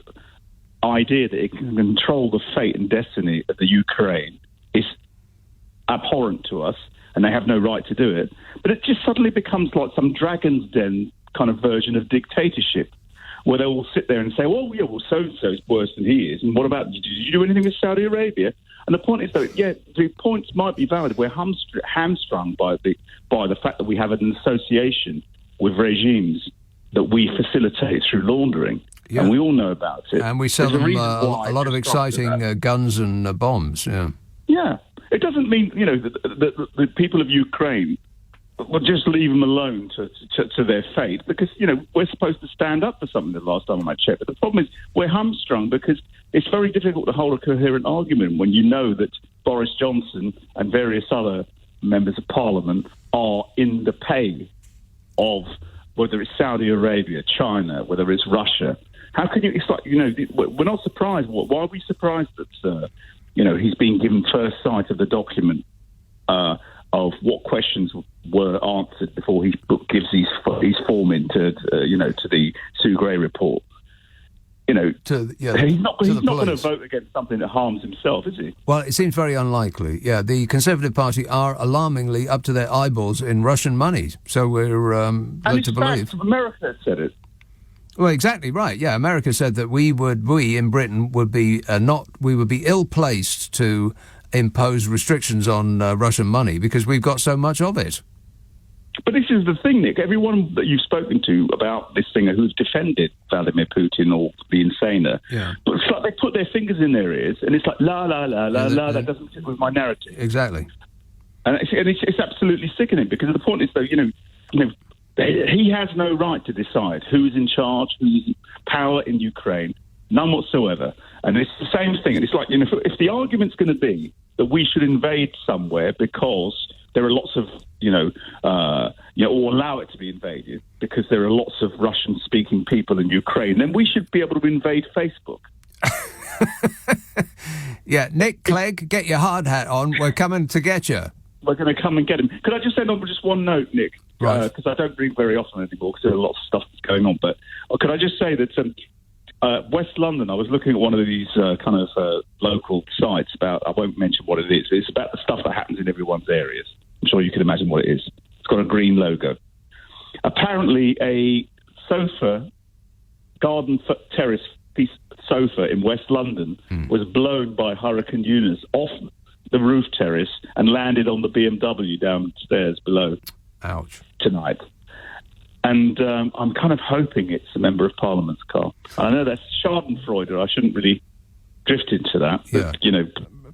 S17: idea that it can control the fate and destiny of the Ukraine is abhorrent to us, and they have no right to do it. But it just suddenly becomes like some Dragon's Den kind of version of dictatorship, where they will sit there and say, so-and-so is worse than he is, and what about, did you do anything with Saudi Arabia? And the point is, though, yeah, the points might be valid. We're hamstrung by the fact that we have an association with regimes that we facilitate through laundering, and we all know about it.
S1: And we sell them a lot of exciting guns and bombs, yeah.
S17: Yeah. It doesn't mean, that the people of Ukraine will just leave them alone to their fate, because, we're supposed to stand up for something the last time I checked. But the problem is we're hamstrung because it's very difficult to hold a coherent argument when you know that Boris Johnson and various other members of parliament are in the pay of, whether it's Saudi Arabia, China, whether it's Russia. How can you, it's like, we're not surprised. Why are we surprised that, he's been given first sight of the document of what questions were answered before he gives his form into, to the Sue Gray report. He's not going to vote against something that harms himself, is he?
S1: Well, it seems very unlikely. Yeah, the Conservative Party are alarmingly up to their eyeballs in Russian money. So we're led to believe.
S17: America said it.
S1: Well, exactly right. Yeah, America said that we in Britain would be ill-placed to impose restrictions on Russian money because we've got so much of it.
S17: But this is the thing, Nick. Everyone that you've spoken to about this thing who's defended Vladimir Putin or the insaner, but it's like they put their fingers in their ears and it's like, la, la, la, la, la, that doesn't fit with my narrative.
S1: Exactly.
S17: And it's absolutely sickening, because the point is, though, he has no right to decide who's in charge, who's in power in Ukraine, none whatsoever. And it's the same thing. And it's like, if the argument's going to be that we should invade somewhere because there are lots of, or allow it to be invaded because there are lots of Russian-speaking people in Ukraine, then we should be able to invade Facebook.
S1: Yeah, Nick Clegg, get your hard hat on. We're coming to get you.
S17: We're going to come and get him. Could I just end on with just one note, Nick?
S1: Right.
S17: Because I don't read very often anymore because there are lots of stuff that's going on. But could I just say that West London, I was looking at one of these local sites about, I won't mention what it is, it's about the stuff that happens in everyone's areas. I'm sure you can imagine what it is. It's got a green logo. Apparently a garden terrace piece sofa in West London was blown by Hurricane Eunice off the roof terrace and landed on the BMW downstairs below.
S1: Ouch.
S17: Tonight. And I'm kind of hoping it's a Member of Parliament's car. I know that's Schadenfreude. I shouldn't really drift into that.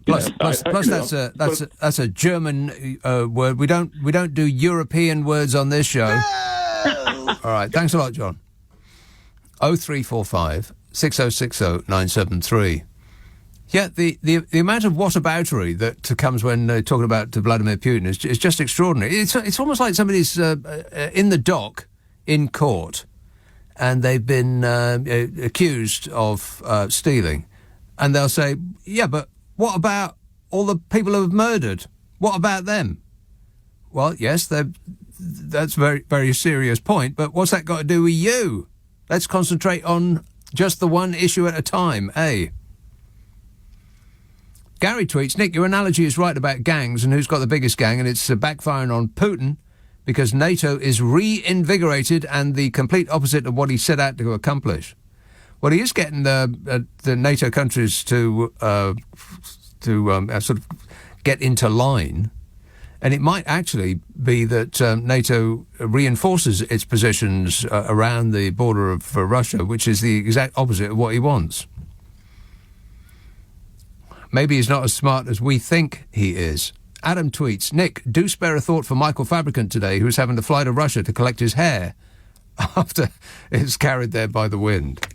S17: But,
S1: Plus, that's a German word. We don't do European words on this show. No! All right. Thanks a lot, John. 0345 6060 973. Yeah, the amount of whataboutery that comes when talking about Vladimir Putin is just extraordinary. It's almost like somebody's in the dock in court, and they've been accused of stealing. And they'll say, yeah, but what about all the people who have murdered? What about them? Well, yes, that's a very, very serious point, but what's that got to do with you? Let's concentrate on just the one issue at a time, eh? Gary tweets, Nick, your analogy is right about gangs and who's got the biggest gang, and it's backfiring on Putin because NATO is reinvigorated and the complete opposite of what he set out to accomplish. Well, he is getting the NATO countries to sort of get into line, and it might actually be that NATO reinforces its positions around the border of Russia, which is the exact opposite of what he wants. Maybe he's not as smart as we think he is. Adam tweets, Nick, do spare a thought for Michael Fabricant today, who's having to fly to Russia to collect his hair after it's carried there by the wind.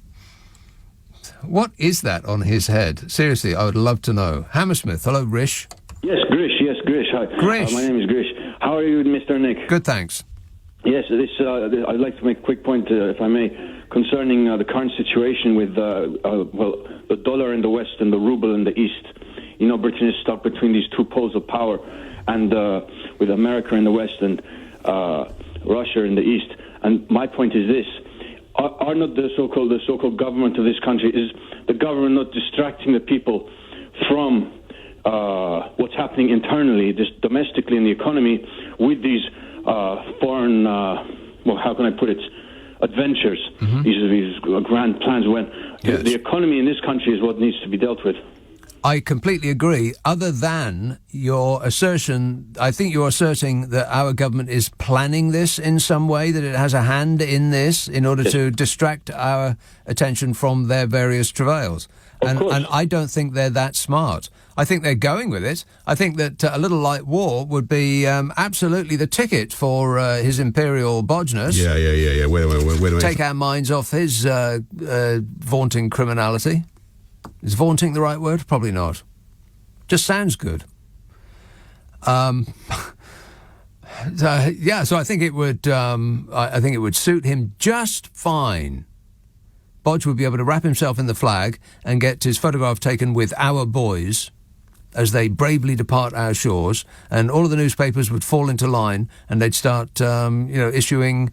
S1: What is that on his head? Seriously, I would love to know. Hammersmith, hello, Rish.
S18: Yes, Grish. Hi.
S1: Grish.
S18: My name is Grish. How are you, Mr. Nick?
S1: Good, thanks.
S18: Yes, I'd like to make a quick point, if I may, concerning the current situation with, the dollar in the West and the ruble in the East. You know, Britain is stuck between these two poles of power, and with America in the West and Russia in the East. And my point is this. Are not the so-called government of this country, is the government not distracting the people from what's happening internally, just domestically in the economy, with these foreign, how can I put it, adventures, these grand plans, when the economy in this country is what needs to be dealt with?
S1: I completely agree. Other than your assertion, I think you're asserting that our government is planning this in some way, that it has a hand in this in order to distract our attention from their various travails. And I don't think they're that smart. I think they're going with it. I think that a little light war would be absolutely the ticket for his imperial bodgeness.
S9: Yeah. Wait.
S1: Take our minds off his vaunting criminality. Is vaunting the right word? Probably not. Just sounds good. So I think it would. I think it would suit him just fine. Bodge would be able to wrap himself in the flag and get his photograph taken with our boys as they bravely depart our shores, and all of the newspapers would fall into line, and they'd start, issuing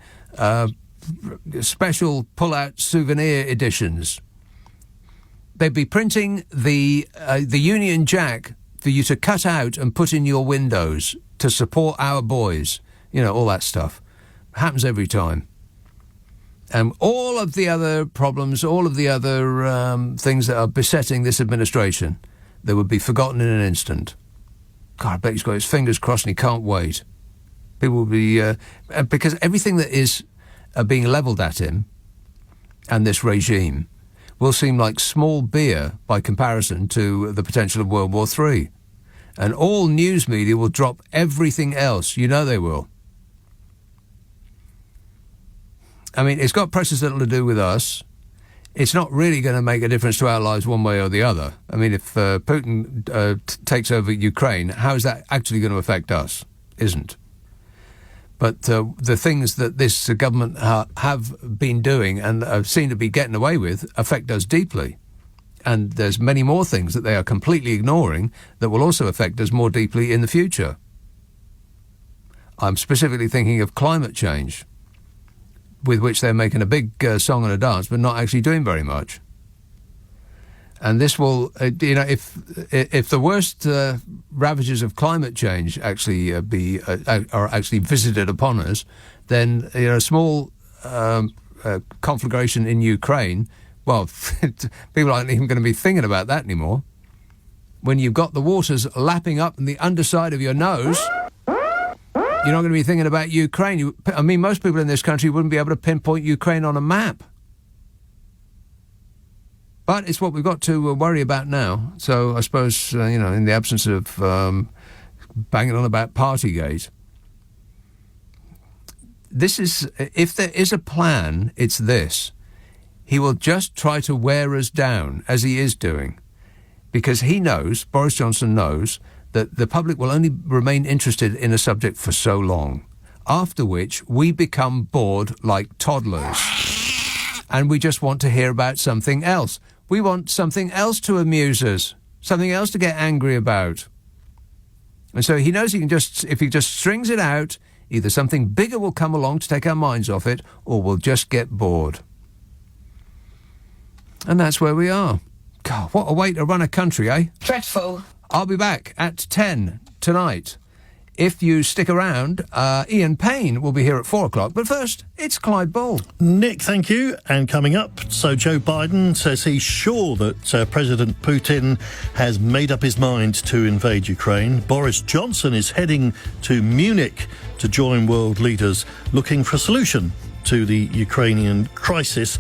S1: special pull-out souvenir editions. They'd be printing the Union Jack for you to cut out and put in your windows to support our boys. You know, all that stuff. Happens every time. And all of the other problems, all of the other things that are besetting this administration, they would be forgotten in an instant. God, I bet he's got his fingers crossed and he can't wait. People will be... because everything that is being levelled at him and this regime will seem like small beer by comparison to the potential of World War III. And all news media will drop everything else. You know they will. I mean, it's got precious little to do with us. It's not really going to make a difference to our lives one way or the other. I mean, if Putin takes over Ukraine, how is that actually going to affect us? Isn't. But the things that this government have been doing and seem to be getting away with affect us deeply. And there's many more things that they are completely ignoring that will also affect us more deeply in the future. I'm specifically thinking of climate change, with which they're making a big song and a dance, but not actually doing very much. And this will, if the worst ravages of climate change actually are actually visited upon us, then a small conflagration in Ukraine, well, people aren't even going to be thinking about that anymore. When you've got the waters lapping up in the underside of your nose, you're not going to be thinking about Ukraine. Most people in this country wouldn't be able to pinpoint Ukraine on a map. But it's what we've got to worry about now. So I suppose, in the absence of banging on about Partygate, if there is a plan, it's this. He will just try to wear us down, as he is doing, because he knows, Boris Johnson knows, that the public will only remain interested in a subject for so long, after which we become bored like toddlers. and we just want to hear about something else. We want something else to amuse us, something else to get angry about. And so he knows he can just, if he just strings it out, either something bigger will come along to take our minds off it, or we'll just get bored. And that's where we are. God, what a way to run a country, eh?
S4: Dreadful.
S1: I'll be back at 10 tonight. If you stick around, Ian Payne will be here at 4 o'clock. But first, it's Clyde Bull.
S19: Nick, thank you. And coming up, so Joe Biden says he's sure that President Putin has made up his mind to invade Ukraine. Boris Johnson is heading to Munich to join world leaders looking for a solution to the Ukrainian crisis.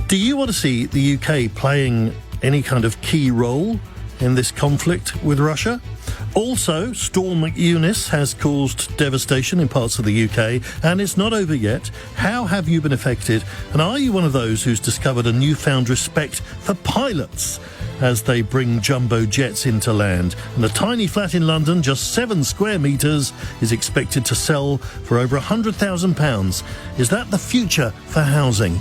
S19: Do you want to see the UK playing any kind of key role in this conflict with Russia? Also, Storm Eunice has caused devastation in parts of the UK, and it's not over yet. How have you been affected? And are you one of those who's discovered a newfound respect for pilots as they bring jumbo jets into land? And a tiny flat in London, just 7 square metres, is expected to sell for over £100,000. Is that the future for housing?